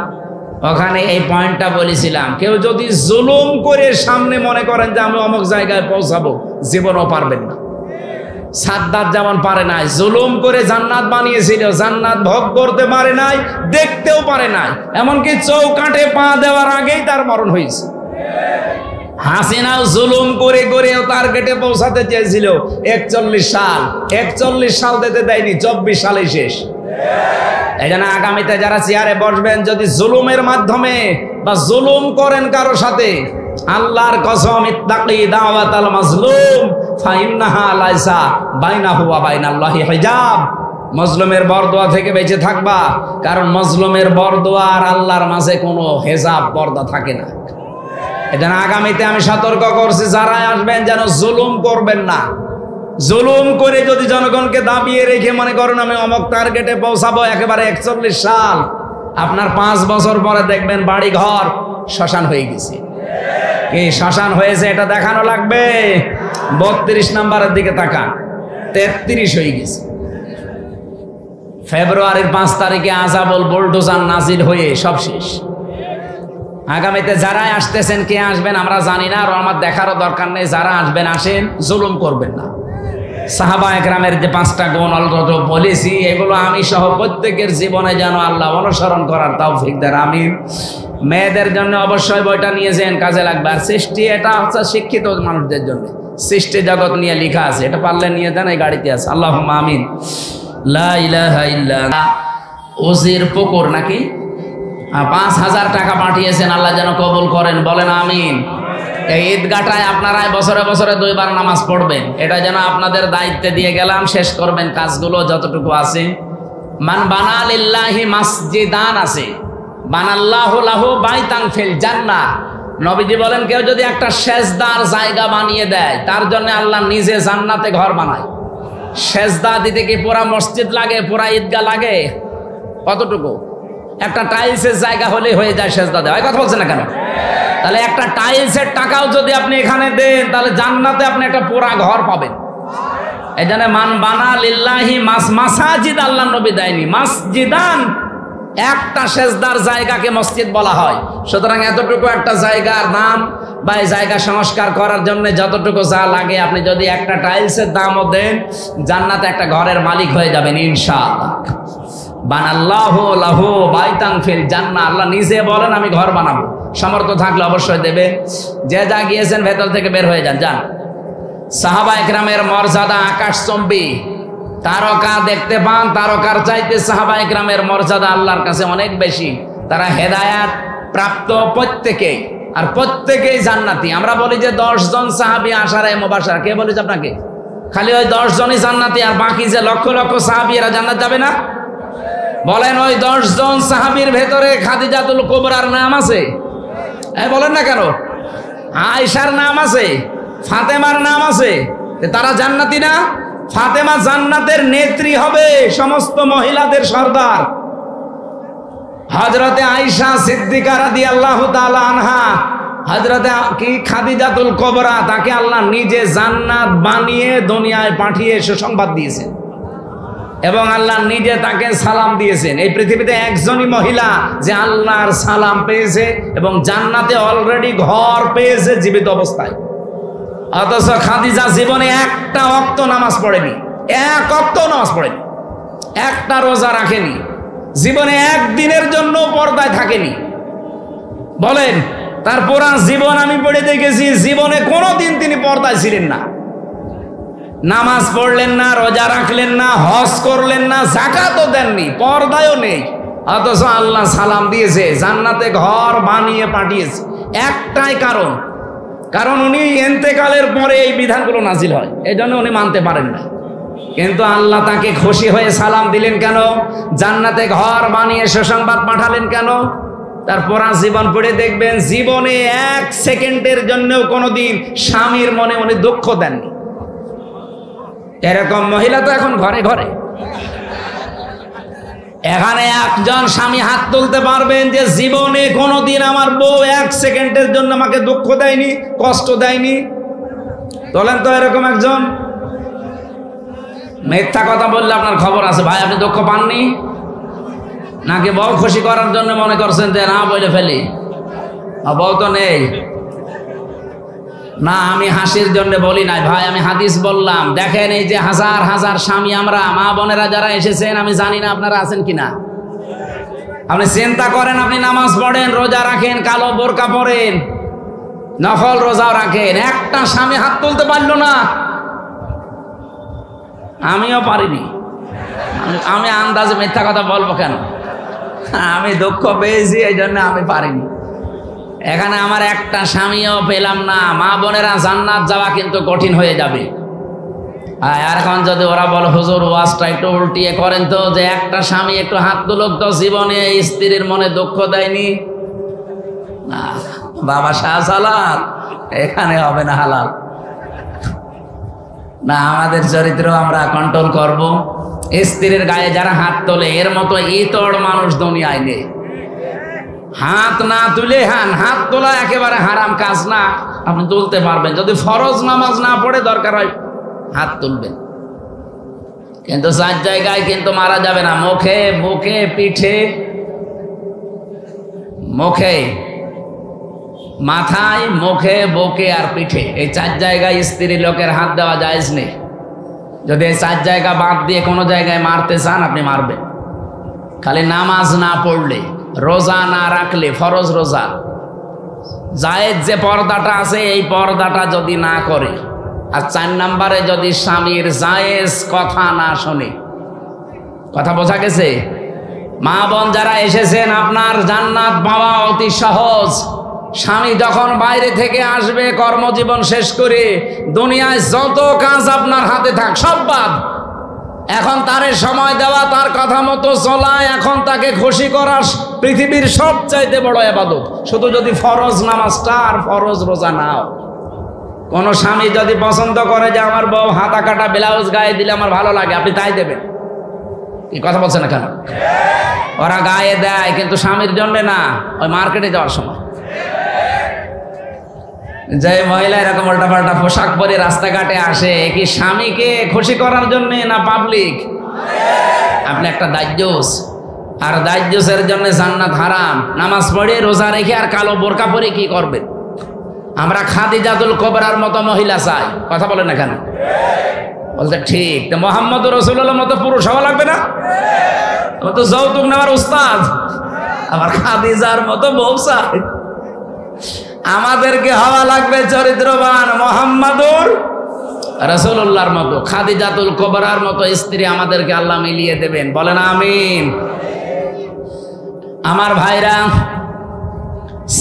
ওখানে এই পয়েন্টটা বলেছিলাম, কেউ যদি জুলুম করে সামনে মনে করেন যে আমি অমুক জায়গায় পৌঁছাবো, জীবনও পারবেন না। সাদ্দাত যেমন পারে নাই, জুলুম করে জান্নাত বানিয়েছিল, জান্নাত ভোগ করতে পারে নাই, দেখতেও পারে নাই, এমনকি চৌকাঠে পা দেওয়ার আগেই তার মরণ হয়েছে। হাসিনাও জুলুম করে করেও টার্গেটে পৌঁছাতে চেয়েছিল 41 সাল, 41 সাল দিতে দেয়নি, 24 সালে শেষ। এই জন্য আগামীতে যারা চেয়ারে বসবেন, যদি জুলুমের মাধ্যমে বা জুলুম করেন কারো সাথে, আল্লাহর কসম ইত্তাকি দাওয়াতাল মাজলুম ফাইন্নাহা লাইসা বাইনাহু ওয়া বাইনাল্লাহি হিজাব। মজলুমের বরদোয়া থেকে বেঁচে থাকবা, কারণ মজলুমের বরদোয়া আর আল্লাহর মাঝে কোনো হেজাব পর্দা থাকে না। এজন্য আগামীতে আমি সতর্ক করছি, যারা আসবেন যেন জুলুম করবেন না। জুলুম করে যদি জনগণকে দাবিয়ে রেখে মনে করেন আমি অমুক টার্গেটে পৌঁছাবো একেবারে 41 সাল, আপনার 5 বছর পরে দেখবেন বাড়ি ঘর শ্মশান হয়ে গেছে। কি শ্মশান হয়েছে এটা দেখানো লাগবে? 32 নম্বরের দিকে তাকান, 33 হয়ে গেছে। ফেব্রুয়ারির 5 তারিখে আযাবুল বুলডোজার নাজিল হয়ে সব শেষ। আগামীতে যারা আসতেছেন, কে আসবেন আমরা জানি না, আর আমার দেখারও দরকার নেই। যারা আসবেন আসেন, জুলুম করবেন না। সাহাবায়ে কেরামের যে 5টা গুণ অন্তত বলেছি, এগুলো আমি সহ প্রত্যেকের জীবনে যেন আল্লাহ অনুসরণ করার তৌফিক দেন, আমিন। মেয়েদের জন্য অবশ্যই বইটা নিয়েছেন, কাজে লাগবে। আর সৃষ্টি, এটা হচ্ছে শিক্ষিত মানুষদের জন্য, সৃষ্টি জগৎ নিয়ে লেখা আছে, এটা পারলে নিয়ে দেন, এই গাড়িতে আছে। আল্লাহুম্মা আমিন। লা ইলাহা ইল্লাল্লাহ। ওজির পুকুর নাকি 5000 টাকা পাঠিয়েছেন, আল্লাহ যেন কবুল করেন, বলেন আমিন। এই ঈদগাটায় আপনারাই বছরে বছরে 2 বার নামাজ পড়বেন, এটা যেন আপনাদের দায়িত্বে দিয়ে গেলাম। শেষ করবেন কাজগুলো যতটুকু আছে। মান বানা লিল্লাহি মাসজিদান আছে, বানাল্লাহু লাহু বাইতান ফিল জান্নাহ। নবীজি বলেন, কেউ যদি একটা সেজদার জায়গা বানিয়ে দেয়, তার জন্য আল্লাহ নিজে জান্নাতে ঘর বানায়। সেজদা দিতে কি পুরা মসজিদ লাগে, পুরা ঈদগাহ লাগে? কতটুকু? একটা টাইলসের জায়গা হলে হয়ে যায় সেজদা দেওয়া। কথা বলছেন না কেন? তাহলে একটা টাইলসের টাকাও যদি আপনি এখানে দেন, তাহলে জান্নাতে আপনি একটা পুরা ঘর পাবেন। এই জন্য মান বানা লিল্লাহি মাসাজিদ, আল্লাহ নবী দেয়নি মাসজিদান। একটা সেজদার জায়গাকে মসজিদ বলা হয়। সুতরাং এতটুকু একটা জায়গার দাম বা এই জায়গা সংস্কার করার জন্য যতটুকু যা লাগে, আপনি যদি একটা টাইলসের দামও দেন, জান্নাতে একটা ঘরের মালিক হয়ে যাবেন ইনশাআল্লাহ। বানাল্লাহু লাহু বাইতান ফিল জান্নাহ, আল্লাহ নিজে বলেন আমি ঘর বানাবো। সামর্থ্য থাকলে অবশ্যই দেবে। যে যা গিয়েছেন ভেতর থেকে বের হয়ে যান, যান। সাহাবায়ে কেরামের মর্যাদা আকাশচম্বী। তারকা দেখতে পান, তারকার চাইতে সাহাবায়ে কেরামের মর্যাদা আল্লাহর কাছে অনেক বেশি। তারা হেদায়াত প্রাপ্ত প্রত্যেকেই, আর প্রত্যেকেই জান্নাতি। আমরা বলি যে 10 জন সাহাবী আশারায়ে মুবাশশারা, কে বলেছে আপনাকে? খালি ওই 10 জনই জান্নাতি, আর বাকি যে লক্ষ লক্ষ সাহাবী এরা জান্নাত যাবে না? বলেন ওই 10 জন সাহাবীর ভেতরে খাদিজাতুল কুবরার নাম আছে? বলেন না কেন? আয়েশার নাম আছে, ফাতেমার নাম আছে, তারা জান্নাতি না? ফাতেমা জান্নাতের নেত্রী হবে, সমস্ত মহিলাদের সর্দার। হযরতে আয়েশা সিদ্দিকা রাদিয়াল্লাহু তাআলা আনহা হযরতে কি খাদিজাতুল কুবরা, তাকে আল্লাহ নিজে জান্নাত বানিয়ে দুনিয়ায় পাঠিয়ে সুসংবাদ দিয়েছেন এবং আল্লাহ নিজে তাকে সালাম দিয়েছেন। এই পৃথিবীতে একজনই মহিলা যে আল্লাহর সালাম পেয়েছে এবং জান্নাতে অলরেডি ঘর পেয়েছে জীবিত অবস্থায়। অথচ খাদিজা জীবনে একটা ওয়াক্ত নামাজ পড়েনি, এক ওয়াক্ত নামাজ পড়েনি, একটা রোজা রাখেনি, জীবনে একদিনের জন্য পর্দায় থাকেনি। বলেন, তার পুরা জীবন আমি পড়ে দেখেছি, জীবনে কোনোদিন তিনি পর্দায় ছিলেন না, নামাজ পড়লেন না, রোজা রাখলেন না, হজ করলেন না, যাকাতও দেননি, পর্দায়ও নেই। অথচ আল্লাহ সালাম দিয়েছে, জান্নাতে ঘর বানিয়ে পাঠিয়েছে। একটাই কারণ উনি ইন্তেকালের পরে এই বিধানগুলো নাজিল হয়, এই জন্য উনি মানতে পারেন না। কিন্তু আল্লাহ তাকে খুশি হয়ে সালাম দিলেন কেন? জান্নাতে ঘর বানিয়ে সুসংবাদ পাঠালেন কেন? তার পুরা জীবন পড়ে দেখবেন, জীবনে এক সেকেন্ডের জন্যও কোনোদিন স্বামীর মনে উনি দুঃখ দেননি। এরকম মহিলা তো এখন ঘরে ঘরে। এখানে একজন স্বামী হাত তুলতে পারবেন যে জীবনে কোনোদিন আমার বউ এক সেকেন্ডের জন্য আমাকে দুঃখ দেয়নি, কষ্ট দেয়নি? তোলেন তো এরকম একজন। মিথ্যা কথা বললে আপনার খবর আছে ভাই, আপনি দুঃখ পাননি নাকি বউ খুশি করার জন্য মনে করছেন যে না বলে ফেলি, বউ তো নেই? না, আমি হাসির জন্য বলি নাই ভাই, আমি হাদিস বললাম। দেখেন, এই যে হাজার হাজার স্বামী আমরা মা বোনেরা যারা এসেছেন, আমি জানি না আপনারা আছেন কিনা। আপনি চিন্তা করেন, আপনি নামাজ পড়েন, রোজা রাখেন, কালো বোরকা পরেন, নফল রোজাও রাখেন, একটা স্বামী হাত তুলতে পারলো না। আমিও পারিনি। আমি আন্দাজে মিথ্যা কথা বলবো কেন? আমি দুঃখ পেয়েছি, এই জন্য আমি পারিনি। এখানে আমার একটা স্বামীও পেলাম না। মা বোনেরা, জান্নাত যাওয়া কিন্তু কঠিন হয়ে যাবে। আর এখন যদি ওরা বলে হুজুর ওয়াজটা একটু উল্টিয়ে করেন তো, যে একটা স্বামী একটু হাত তুলুক তো, জীবনে স্ত্রীর মনে দুঃখ দেয়নি। না বাবা শাহজালাল, এখানে হবে না হালাল। না, আমাদের চরিত্র আমরা কন্ট্রোল করব। স্ত্রীর গায়ে যারা হাত তোলে, এর মতো ইতর মানুষ দুনিয়ায় নেই। হাত না তুলে, হাত তোলা একেবারে হারাম কাজ না, আপনি তুলতে পারবেন যদি ফরজ নামাজ না পড়ে, দরকার হয় হাত তুলবেন। কিন্তু 4 জায়গায় কিন্তু মারা যাবে না, মুখে, বুকে, পিঠে, মুখে, মাথায়, মুখে, বুকে আর পিঠে, এই 4 জায়গায় স্ত্রী লোকের হাত দেওয়া জায়েজ নেই। যদি এই 4 জায়গা বাদ দিয়ে কোনো জায়গায় মারতে চান, আপনি মারবেন। খালি নামাজ না পড়লে, রোজা না রাখলে, ফরজ রোজা, জায়েজ যে পর্দাটা আছে, এই পর্দাটা যদি না করে, আর 4 নম্বরে যদি স্বামীর জায়েজ কথা না শোনে। কথা বোঝা গেছে? মা বোন যারা এসেছেন, আপনার জান্নাত পাওয়া অতি সহজ। স্বামী যখন বাইরে থেকে আসবে কর্মজীবন শেষ করে, দুনিয়ায় যত কাজ আপনার হাতে থাক সব বাদ। এখন তারে সময় দেওয়া, তার কথা মতো চলা, এখন তাকে খুশি করা পৃথিবীর সবচাইতে বড় ইবাদত। শুধু যদি ফরজ নামাজটা আর ফরজ রোজা নাও। কোন স্বামী যদি পছন্দ করে যে আমার বউ হাতা কাটা ব্লাউজ গায়ে দিলে আমার ভালো লাগে, আপনি তাই দেবেন। কি কথা বলছেন না কেন? ওরা গায়ে দেয় কিন্তু স্বামীর জন্য না, ওই মার্কেটে যাওয়ার সময়। যে মহিলা এরকম উল্টাপাল্টা পোশাক পরে রাস্তাঘাটে আসে, কি স্বামীকে খুশি করার জন্য না পাবলিক? আপনি একটা দাজ্জুস, আর দাজ্জুসের জন্য জান্নাত হারাম। নামাজ পড়ে, রোজা রেখে আর কালো বোরকা পরে কি করবেন? আমরা খাদিজাতুল কুবরার মতো মহিলা চাই। কথা বলেন না কেন? বলতে ঠিক। তো মুহাম্মদ রাসূলুল্লাহর মতো পুরুষ হওয়া লাগবে না? ও তো যৌতুক নেওয়ার উস্তাদ। আবার খাদিজার মতো বউ চাই। আমাদেরকে হওয়া লাগবে চরিত্রবান, মুহাম্মাদুর রাসূলুল্লাহর মতো, খাদিজাতুল কুবরার মতো স্ত্রী আমাদেরকে আল্লাহ মিলিয়ে দেবেন। বলেন আমিন। আমার ভাইরা,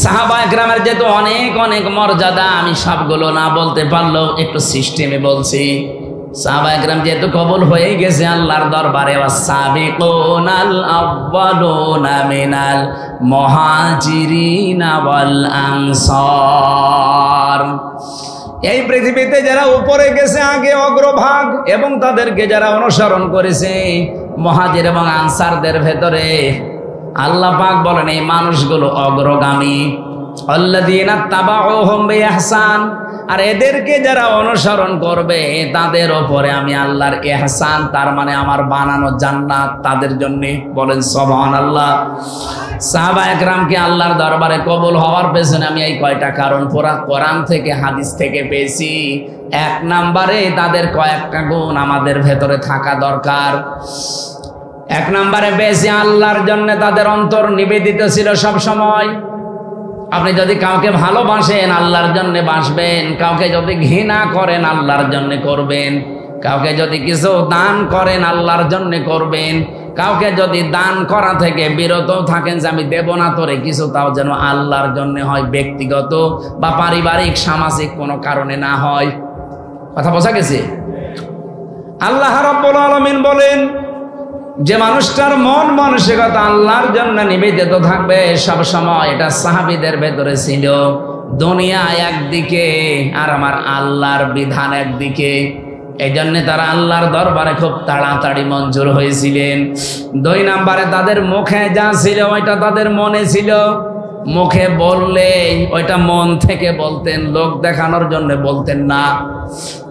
সাহাবা একরামের যেহেতু অনেক অনেক মর্যাদা, আমি সবগুলো না বলতে পারলেও একটু সিস্টেমে বলছি। সাহাবা একরাম যেহেতু কবুল হয়ে গেছে আল্লাহর দরবারে, ওয়াসাবিকুনাল আউয়ালুনা মিনাল মুহাজিরিনা ওয়াল আনসার, এই পৃথিবীতে যারা উপরে গেছে আগে অগ্রভাগ, এবং তাদেরকে যারা অনুসরণ করেছে মুহাজির এবং আনসারদের ভেতরে, আল্লাহ পাক বলেন এই মানুষগুলো অগ্রগামী। আল্লাযীনা তাবাউহুম বিইহসান, আর এদেরকে যারা অনুসরণ করবে তাদের উপরে আমি আল্লাহর ইহসান, তার মানে আমার বানানো জান্নাত তাদের জন্য। বলেন সুবহানাল্লাহ। সাহাবায়ে কেরামকে আল্লাহর দরবারে কবুল হওয়ার পেছনে আমি এই কয়টা কারণ পুরা কোরআন থেকে হাদিস থেকে পেয়েছি। এক নম্বরে তাদের কয়েকটা গুণ আমাদের ভেতরে থাকা দরকার। এক নম্বরে বেশি আল্লাহর জন্য তাদের অন্তর নিবেদিত ছিল সব সময়। আপনি যদি কাউকে ভালোবাসেন আল্লাহর জন্য বাসবেন, কাউকে যদি ঘৃণা করেন আল্লাহর জন্য করবেন, কাউকে যদি কিছু দান করেন আল্লাহর জন্য করবেন, কাউকে যদি দান করা থেকে বিরত থাকেন যে আমি দেব না তোরে কিছু, তাও যেন আল্লাহর জন্য হয়, ব্যক্তিগত বা পারিবারিক সামাজিক কোনো কারণে না হয়। কথা বোঝা গেছে? আল্লাহ রাব্বুল আলামিন বলেন যে মানুষটার মন মানসিকতা আল্লাহর জন্য নিবেদিত থাকবে সব সময়, এটা সাহাবীদের ভেতরে ছিল। দুনিয়া একদিকে আর আমার আল্লাহর বিধান একদিকে, এই জন্য তারা আল্লাহর দরবারে খুব তাড়াতাড়ি মঞ্জুর হয়েছিলেন। 2 নম্বরে তাদের মুখে যা ছিল ওইটা তাদের মনে ছিল। মুখে বললে ওইটা মন থেকে বলতেন, লোক দেখানোর জন্য বলতেন না।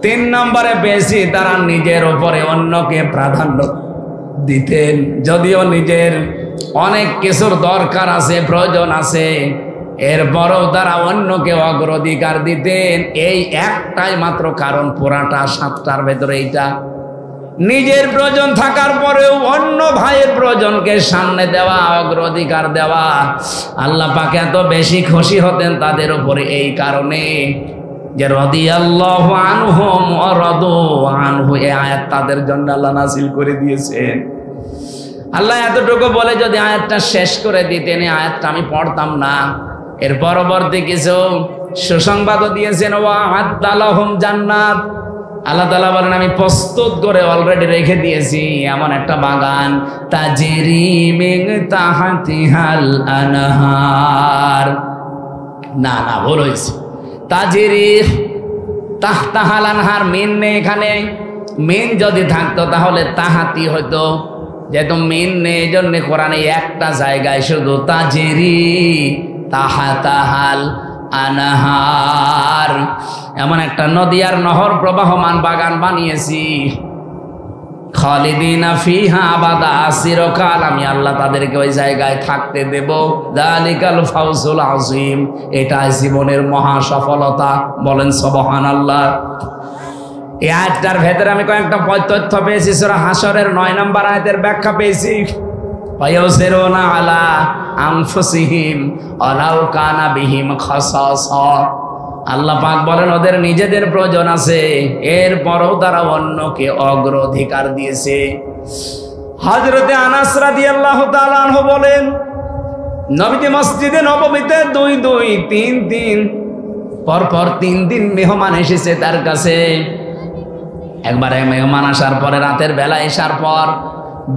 3 নম্বরে বেশি তারা নিজের উপরে অন্যকে প্রাধান্য দিতেন, যদিও নিজের অনেক কিছুর দরকার আছে, প্রয়োজন আছে, এরপরও তারা অন্যকে অগ্রাধিকার দিতেন। এই একটাই মাত্র কারণ, পুরাটা 7টার ভেতরে এইটা। নিজের প্রয়োজন থাকার পরেও অন্য ভাইয়ের প্রয়োজনকে সামনে দেওয়া, অগ্রাধিকার দেওয়া। আল্লাহ পাক এত বেশি খুশি হতেন তাদের উপরে এই কারণে যে রাদিয়াল্লাহু আনহুম ওয়া রাদু আনহু, এই আয়াত তাদের জন্য আল্লাহ নাযিল করে দিয়েছেন। আল্লাহ এতটুকু বলে যদি আয়াতটা শেষ করে দিতেন, এই আয়াতটা আমি পড়তাম না। এর পরবর্তী কিছু সুসংবাদও দিয়েছেন, ওয়া আ'আদ্দালাহুম জান্নাত। আল্লাহ তাআলা বলেন আমি প্রস্তুত করে অলরেডি রেখে দিয়েছি এমন একটা বাগান, তাজরি মিন তাহতিহাল আনহার। না ভুল হয়েছে, তাজরি তাহতাহাল আনহার, মিন নেই এখানে। মিন যদি থাকতো তাহলে তাহাতি হইতো, যেহেতু মিন নেই এই জন্য কোরআনে একটা জায়গায় শুধু তাজরি তাহাতাহাল আনহার, এমন একটা নদী আর নহর প্রবাহমান বাগান বানিয়েছি। খালিদিনা ফিহা আবাদা, চিরকাল আমি আল্লাহ তাদেরকে ওই জায়গায় থাকতে দেব। যালিকাল ফাউজুল আযীম, এটাই জীবনের মহা সফলতা। বলেন সুবহানাল্লাহ। এই আয়াতটার ভেতরে আমি কয়েকটা তথ্য পেয়েছি। সূরা হাশরের 9 নম্বর আয়াতের ব্যাখ্যা পেয়েছি। ওয়ায়ুসিরুনা আলা আনফুসিহিম ওয়ালাউ কানা বিহিম খাসাসা। আল্লাহ পাক বলেন ওদের নিজেদের প্রয়োজন আছে, এরপরও তারা অন্যকে অগ্রাধিকার দিয়েছে। হযরতে আনাস রাদিয়াল্লাহু তাআলা আনহু বলেন নবীজি মসজিদে নববীতে 2-2, 3 পরপর 3 দিন মেহমান এসেছে তার কাছে। একবারে মেহমান আসার পরে রাতের বেলা আসার পর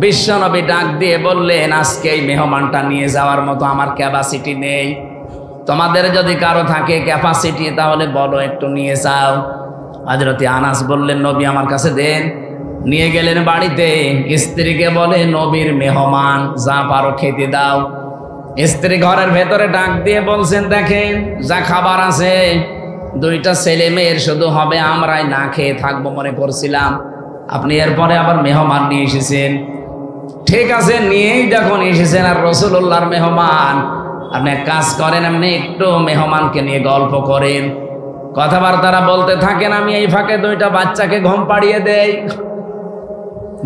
বিশ্বনবী ডাক দিয়ে বললেন আজকে এই মেহমানটা নিয়ে যাওয়ার মতো আমার ক্যাপাসিটি নেই, তোমাদের যদি কারো থাকে ক্যাপাসিটি তাহলে বলো একটু নিয়ে যাও। হযরত আনাস বললেন নবী আমার কাছে দেন। নিয়ে গেলেন বাড়িতে, স্ত্রীকে বলে নবীর মেহমান, যা পারো খেতে দাও। স্ত্রী ঘরের ভেতরে ডাক দিয়ে বলছেন দেখেন যা খাবার আছে 2টা ছেলে মেয়ের শুধু হবে, আমরাই না খেয়ে থাকবো মনে করছিলাম, আপনি এরপরে আবার মেহমান নিয়ে এসেছেন। ঠিক আছে, নিয়েই যখন এসেছেন আর রাসূলুল্লাহর মেহমান, আপনি এক কাজ করেন, আপনি একটু মেহমানকে নিয়ে গল্প করেন, কথাবার্তারা বলতে থাকেন, আমি এই ফাঁকে 2টা বাচ্চাকে ঘুম পাড়িয়ে দেই।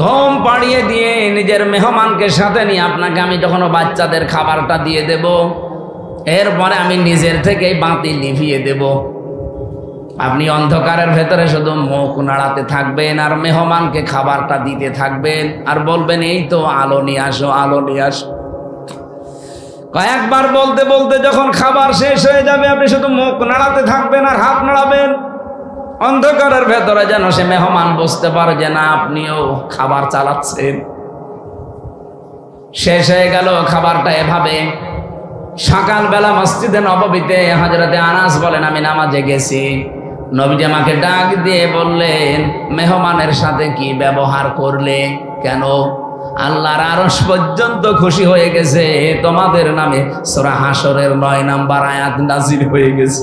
ঘুম পাড়িয়ে দিয়ে নিজের মেহমানকে সাথে নিয়ে আপনাকে আমি যখন বাচ্চাদের খাবারটা দিয়ে দেব, এরপরে আমি নিজের থেকেই বাতি নিভিয়ে দেব। আপনি অন্ধকারের ভেতরে শুধু মুখ নাড়াতে থাকবেন আর মেহমানকে খাবারটা দিতে থাকবেন আর বলবেন এই তো আলো নিয়ে আসো, আলো নিয়ে আসো। কয়েকবার বলতে বলতে যখন খাবার শেষ হয়ে যাবে আপনি শুধু মুখ নাড়াতে থাকবেন আর হাত নাড়াবেন, অন্ধকারের ভেতরে যেন সে মেহমান বুঝতে পারে যে না আপনিও খাবার চালাচ্ছেন। শেষ হয়ে গেল খাবারটা এভাবে। সকালবেলা মসজিদে নববীতে হযরতে আনাস বলেন আমি নামাজে গেছি, নবীজি আমাকে ডাক দিয়ে বললেন মেহমানের সাথে কি ব্যবহার করলে, কেন? আল্লাহর আরশ পর্যন্ত খুশি হয়ে গেছে তোমাদের নামে। সূরা হাশরের 9 নম্বর আয়াত নাযিল হয়ে গেছে।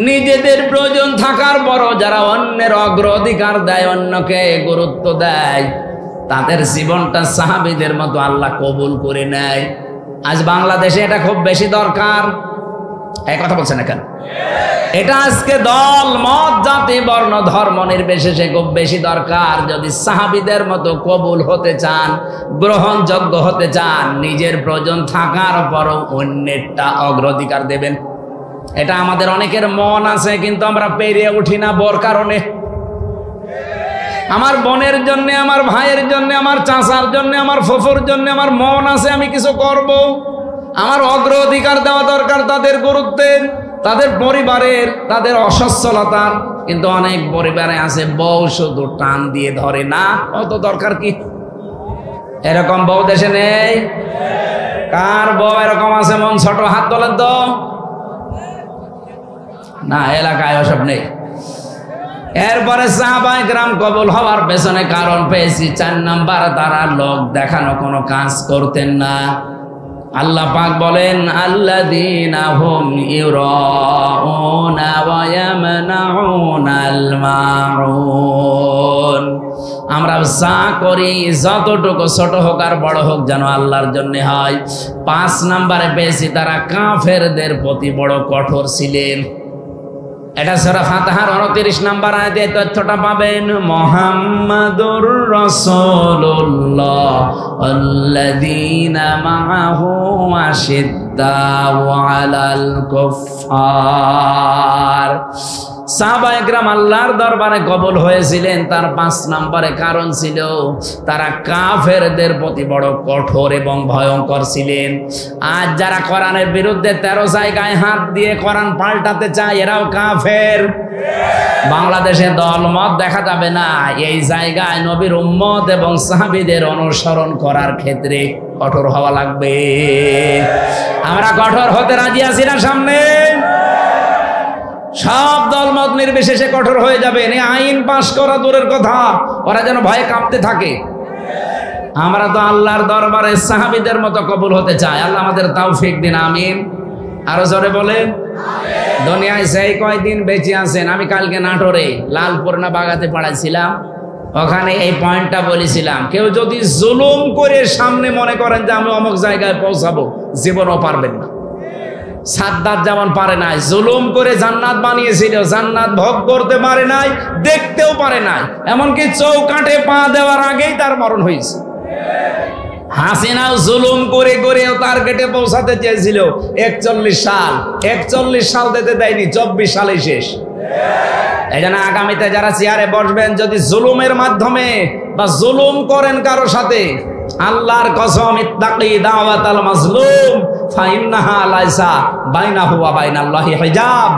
নিজেদের প্রয়োজন থাকার পরও যারা অন্যের অগ্রাধিকার দেয়, অন্যকে গুরুত্ব দেয়, তাদের জীবনটা সাহাবীদের মতো আল্লাহ কবুল করে নেয়। আজ বাংলাদেশে এটা খুব বেশি দরকার। এই কথা বলছেন না কেন? এটা আজকে দল মত জাতি বর্ণ ধর্ম নির্বিশেষে খুব বেশি দরকার। যদি সাহাবীদের মতো কবুল হতে চান, গ্রহণযোগ্য হতে চান, নিজের প্রয়োজন থাকার পরও অন্যেরটা অগ্রাধিকার দেবেন। এটা আমাদের অনেকের মন আছে, কিন্তু আমরা পেরিয়ে উঠি না বড় কারণে। আমার বোনের জন্য, আমার ভাইয়ের জন্য, আমার চাচার জন্য, আমার ফুফুর জন্য আমার মন আছে, আমি কিছু করব। আমার অগ্রাধিকার দেওয়া দরকার তাদের গুরুত্বের, তাদের পরিবারের, তাদের অসচ্ছলতার। কিন্তু অনেক পরিবারে আছে বউ শুধু টান দিয়ে ধরে না, অত দরকার কি? এরকম বউ দেশে নেই? কার বউ এরকম আছে মন ছোট? হাত তোলেন তো। না, এলাকায় ওসব নেই। এরপরে সাহাবায়ে কেরাম কবুল হওয়ার পেছনে কারণ পেয়েছি 4 নাম্বার, তারা লোক দেখানো কোনো কাজ করতেন না। আল্লাহ পাক বলেন আল্লাযীনা হুম ইউরাউনা ওয়া ইয়ামনাউনাল মাউন। আমরা যা করি, যতটুকু ছোট হোক আর বড় হোক, যেন আল্লাহর জন্য হয়। 5 নাম্বারে পেয়েছি তারা কাফেরদের প্রতি বড় কঠোর ছিলেন। এটা সূরা ফাতিহার 29 নাম্বার আয়াতে তথ্যটা পাবেন। মুহাম্মাদুর রাসূলুল্লাহ আল্লাযীনা মাআহু আশিদ্দাউ আলাল কুফফার। সাহাবায়ে কেরাম আল্লাহর দরবারে কবুল হয়েছিলেন, তার 5 নম্বরে কারণ ছিল তারা কাফেরদের প্রতি বড় কঠোর এবং ভয়ঙ্কর ছিলেন। আজ যারা কোরআনের বিরুদ্ধে 13 জায়গায় হাত দিয়ে কোরআন পাল্টাতে চায়, এরাও কাফের। বাংলাদেশে দলমত দেখা যাবে না, এই জায়গায় নবীর উম্মত এবং সাহাবীদের অনুসরণ করার ক্ষেত্রে কঠোর হওয়া লাগবে। আমরা কঠোর হতে রাজি আছি না? সামনে সব দলমত নির্বিশেষে কঠোর হয়ে যাবেন। এই আইন পাশ করা দূরের কথা, ওরা যেন ভয়ে কাঁপতে থাকে। আমরা তো আল্লাহর দরবারে সাহাবীদের মতো কবুল হতে চাই। আল্লাহ আমাদের তৌফিক দিন, আমিন। আরো জোরে বলেন দুনিয়ায় সেই কয়দিন বেঁচে আছেন। আমি কালকে নাটোরে লালপুর না বাগাতে পড়াইছিলাম, ওখানে এই পয়েন্টটা বলেছিলাম, কেউ যদি জুলুম করে সামনে মনে করেন যে আমি অমুক জায়গায় পৌঁছাবো, জীবনও পারবেন না। সাদ্দাত যেমন পারে নাই, জুলুম করে জান্নাত বানিয়েছিল, জান্নাত ভোগ করতে পারে নাই, দেখতেও পারে নাই, এমনকি চৌকাঠে পা দেওয়ার আগেই তার মরণ হয়েছে। হাসিনাও জুলুম করে করেও টার্গেটে পৌঁছাতে চেয়েছিল 41 সাল, 41 সাল দিতে দেয়নি, 24 সালে শেষ। এই জন্য আগামীতে যারা চেয়ারে বসবেন, যদি জুলুমের মাধ্যমে বা জুলুম করেন কারো সাথে, আল্লাহর কসম, ইত্তাকি দাওয়াতাল মাজলুম ফাইন্নাহা লাইসা বাইনাহু ওয়া বাইনাল্লাহি হিজাব।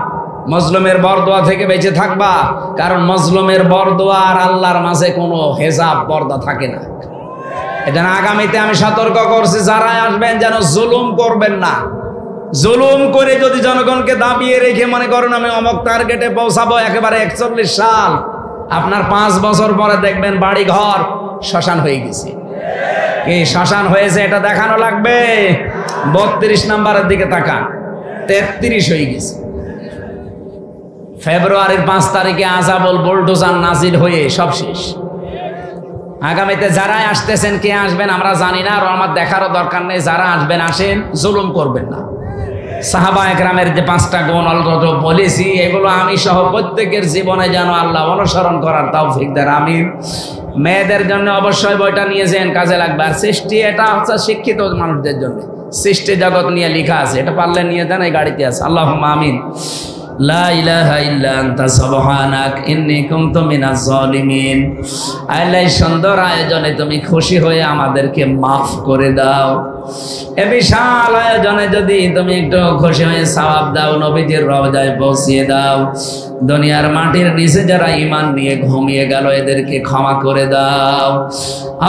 মজলুমের বরদোয়া থেকে বেঁচে থাকবা, কারণ মজলুমের বরদোয়া আর আল্লাহর মাঝে কোনো হিজাব পর্দা থাকে না। এজন্য আগামীতে আমি সতর্ক করছি, যারা আসবেন যেন জুলুম করবেন না। জুলুম করে যদি জনগণকে দাবিয়ে রেখে মনে করেন আমি অমুক টার্গেটে পৌঁছাবো একেবারে 41 সাল, আপনার 5 বছর পরে দেখবেন বাড়ি ঘর শ্মশান হয়ে গেছে। কি শ্মশান হয়েছে এটা দেখানো লাগবে? 32 নম্বরের দিকে তাকান, 33 হয়ে গেছে। ফেব্রুয়ারির 5 তারিখে আযাবুল বুলডোজার নাজিল হয়ে সব শেষ। আগামীতে যারাই আসতেছেন, কে আসবেন আমরা জানি না, আর আমার দেখারও দরকার নেই। যারা আসবেন আসেন, জুলুম করবেন না। সাহাবায়ে কেরামের যে 5টা গুণ অলরেডি বলেছি, এগুলো আমি সহ প্রত্যেকের জীবনে যেন আল্লাহ অনুসরণ করার তৌফিক দেন, আমিন। মেয়েদের জন্য অবশ্যই বইটা নিয়েছেন, কাজে লাগবে। আর সৃষ্টি, এটা হচ্ছে শিক্ষিত মানুষদের জন্য, সৃষ্টি জগৎ নিয়ে লেখা আছে, এটা পারলে নিয়ে দেন, এই গাড়িতে আছে। আল্লাহুম্মা আমিন। লা ইলাহা ইল্লা আনতা সুবহানাক ইন্নী কুনতু মিনাজ জালিমিন। আল্লাহ, সুন্দর আয়োজনে তুমি খুশি হয়ে আমাদেরকে মাফ করে দাও। এ বিশাল আয়োজনে যদি তুমি একটু খুশি হয়ে সওয়াব দাও, নবীজির রওজায় পৌঁছিয়ে দাও। দুনিয়ার মাটির নিচে যারা ঈমান নিয়ে ঘুমিয়ে গেল, এদেরকে ক্ষমা করে দাও।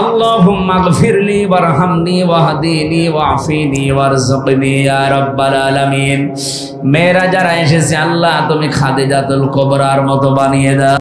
আল্লাহুম্মা গফিরলি ওয়ারহামনি ওয়াহদিনি ওয়াফিনি ওয়ারযুকনি ইয়া রাব্বাল আলামিন। মেয়েরা যারা এসেছে, আল্লাহ তুমি খাদিজাতুল কুবরার মতো বানিয়ে দাও।